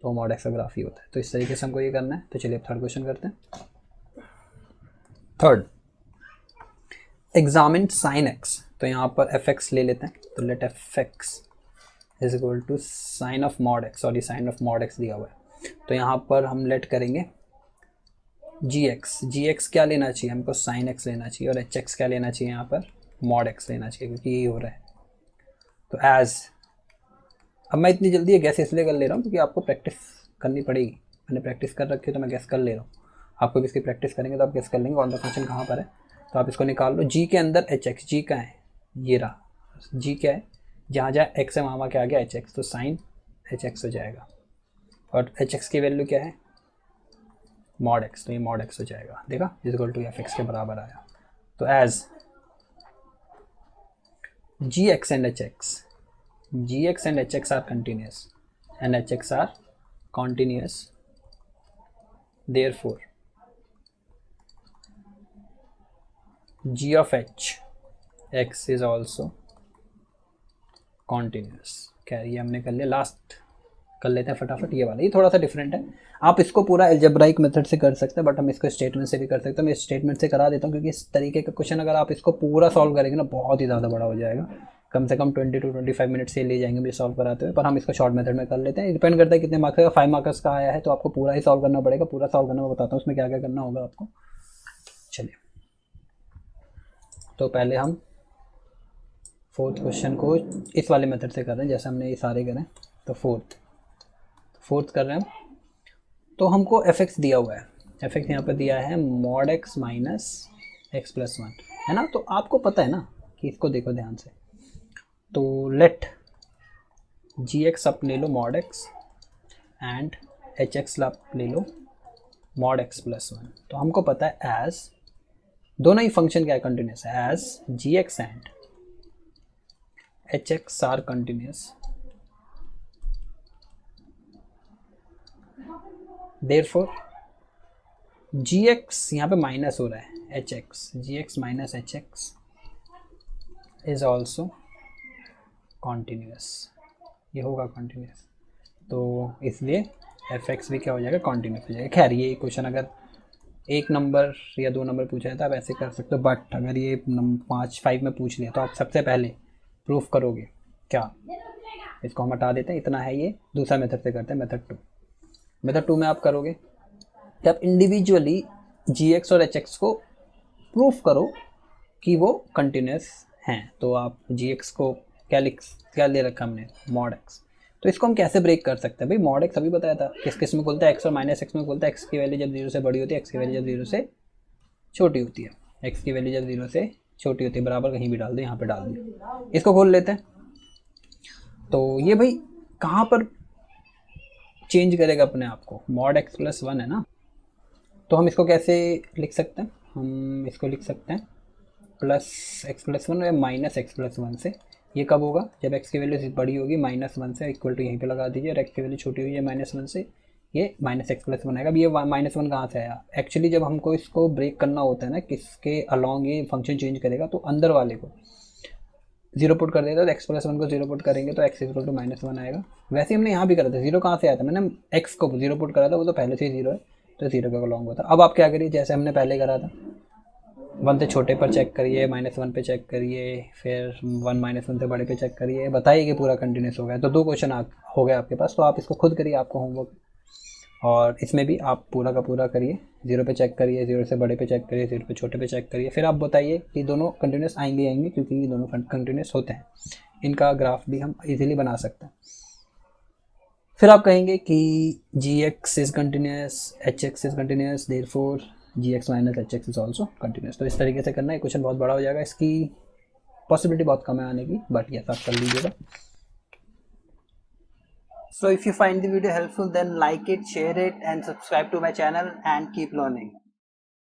Speaker 1: तो मॉड एक्स का ग्राफ ही होता है। तो इस तरीके से हमको ये करना है। तो चलिए अब थर्ड क्वेश्चन करते हैं। Third, examine sine x. तो यहाँ पर एफ एक्स ले लेते हैं, तो let f x is equal to sine of mod x, sorry sine of mod x दिया हुआ है। तो यहाँ पर हम लेट करेंगे जी एक्स क्या लेना चाहिए हमको, साइन एक्स लेना चाहिए, और एच एक्स क्या लेना चाहिए यहाँ पर, मॉड एक्स लेना चाहिए, क्योंकि ये हो रहा है। तो एज अब मैं इतनी जल्दी ये गैस इसलिए कर ले रहा हूँ क्योंकि आपको प्रैक्टिस करनी पड़ेगी। मैंने प्रैक्टिस कर रखी है तो मैं गैस कर ले रहा हूँ। आपको भी इसकी प्रैक्टिस करेंगे तो आप गैस कर लेंगे कौन सा फंक्शन कहाँ पर है। तो आप इसको निकाल लो। जी के अंदर एच एक्स, जी का है ये रहा, जी क्या है, जहाँ जहाँ एक्स है वहाँ क्या आ गया एच एक्स, तो साइन एच एक्स हो जाएगा। और एच एक्स की वैल्यू क्या है, मॉड एक्स, तो ये मॉड एक्स हो जाएगा। देखा, इक्वल टू एफ एक्स के बराबर आया। तो as g x and h x, gx and hx are continuous and hx are continuous, therefore g of h x is also continuous। क्या ये हमने कर लिया। लास्ट कर लेते हैं फटाफट ये वाला, ये थोड़ा सा डिफरेंट है। आप इसको पूरा एल्जेब्राइक मेथड से कर सकते हैं बट हम इसको स्टेटमेंट से भी कर सकते हैं। मैं स्टेटमेंट से करा देता हूँ क्योंकि इस तरीके का क्वेश्चन अगर आप इसको पूरा सॉल्व करेंगे ना बहुत ही ज़्यादा बड़ा हो जाएगा। कम से कम 20 to 25 मिनट से ले जाएंगे मुझे सॉल्व कराते हुए, पर हम इसको शॉर्ट मेथड में कर लेते हैं। डिपेंड करता है कितने मार्क्स का, 5 मार्क्स का आया है तो आपको पूरा ही सॉल्व करना पड़ेगा। पूरा सॉल्व करना मैं बताता हूँ उसमें क्या क्या करना होगा आपको। चलिए, तो पहले हम फोर्थ क्वेश्चन को इस वाले मेथड से कर रहे हैं जैसे हमने ये सारे करें। तो फोर्थ कर रहे हैं हम। तो हमको एफ एक्स दिया हुआ है, एफ एक्स यहाँ पर दिया है mod x minus x plus 1, है ना। तो आपको पता है ना कि इसको देखो ध्यान से। तो लेट जी एक्स आप ले लो mod x and h x आप ले लो मॉड एक्स प्लस 1। तो हमको पता है एज दोनों ही फंक्शन क्या है, कंटिन्यूस है। As g x and h x are continuous, therefore g x यहाँ पे माइनस हो रहा है h x, g x minus h x is also continuous, ये होगा कॉन्टीन्यूस। तो इसलिए एफ एक्स भी क्या हो जाएगा, कॉन्टीन्यूस हो जाएगा। खैर ये क्वेश्चन अगर 1 नंबर या 2 नंबर पूछा है तो आप ऐसे कर सकते हो, बट अगर ये 5 में पूछ लिया तो आप सबसे पहले प्रूफ करोगे क्या, इसको हम हटा देते हैं, इतना है ये। दूसरा मेथड से करते हैं, मेथड टू में आप करोगे कि आप इंडिविजुअली जी एक्स और एच एक्स को प्रूफ करो कि वो कंटिन्यूस हैं। तो आप जी एक्स को क्या ले रखा हमने, मॉड एक्स। तो इसको हम कैसे ब्रेक कर सकते हैं भाई, मॉड एक्स अभी बताया था किस किस में खुलता है, एक्स और माइनस एक्स में खुलता है। एक्स की वैल्यू जब 0 से बड़ी होती है, एक्स की वैल्यू जब 0 से छोटी होती है, एक्स की वैल्यू जब 0 से छोटी होती है, बराबर कहीं भी डाल दो, यहाँ पे डाल दो। इसको खोल लेते हैं। तो ये भाई कहाँ पर चेंज करेगा अपने आप को, मॉड एक्स प्लस 1 है ना। तो हम इसको कैसे लिख सकते हैं, हम इसको लिख सकते हैं प्लस एक्स प्लस 1 या माइनस एक्स प्लस 1 से। ये कब होगा, जब एक्स की वैल्यू बड़ी होगी -1 से, इक्वल टू यहीं पे लगा दीजिए, और एक्स की वैल्यू छोटी हुई है -1 से, ये माइनस एक्स प्लस 1 आएगा। अब ये -1 कहाँ से आया, एक्चुअली जब हमको इसको ब्रेक करना होता है ना, किसके अलॉन्ग ये फंक्शन चेंज करेगा, तो अंदर वाले को 0 पुट कर देता है। तो एक्स प्लस 1 को 0 पुट करेंगे तो एक्स इक्वल टू -1 आएगा। वैसे हमने यहाँ भी करा था, 0 कहाँ से आया था, मैंने एक्स को 0 पुट करा था, वो तो पहले से ही 0 है, तो 0 का अलॉन्ग होता है। अब आप क्या करिए, जैसे हमने पहले करा था, 1 से छोटे पर चेक करिए, -1 पे चेक करिए, फिर 1 -1 से बड़े पे चेक करिए, बताइए कि पूरा कंटिन्यूस हो गया। तो 2 क्वेश्चन हो गए आपके पास। तो आप इसको खुद करिए, आपको होमवर्क, और इसमें भी आप पूरा का पूरा करिए। 0 पे चेक करिए, 0 से बड़े पे चेक करिए, 0 पे छोटे पे चेक करिए, फिर आप बताइए कि दोनों कंटिन्यूस आएंगे क्योंकि ये दोनों कंटिन्यूस होते हैं। इनका ग्राफ भी हम इजीली बना सकते हैं। फिर आप कहेंगे कि g x is continuous, h x is continuous, therefore g x minus h x is also continuous. तो इस तरीके से करना है। क्वेश्चन बहुत बड़ा हो जाएगा, इसकी पॉसिबिलिटी बहुत कम है आने की, बट ये आप कर लीजिएगा। So if you find the video helpful, then like it, share it and subscribe to my channel and keep learning.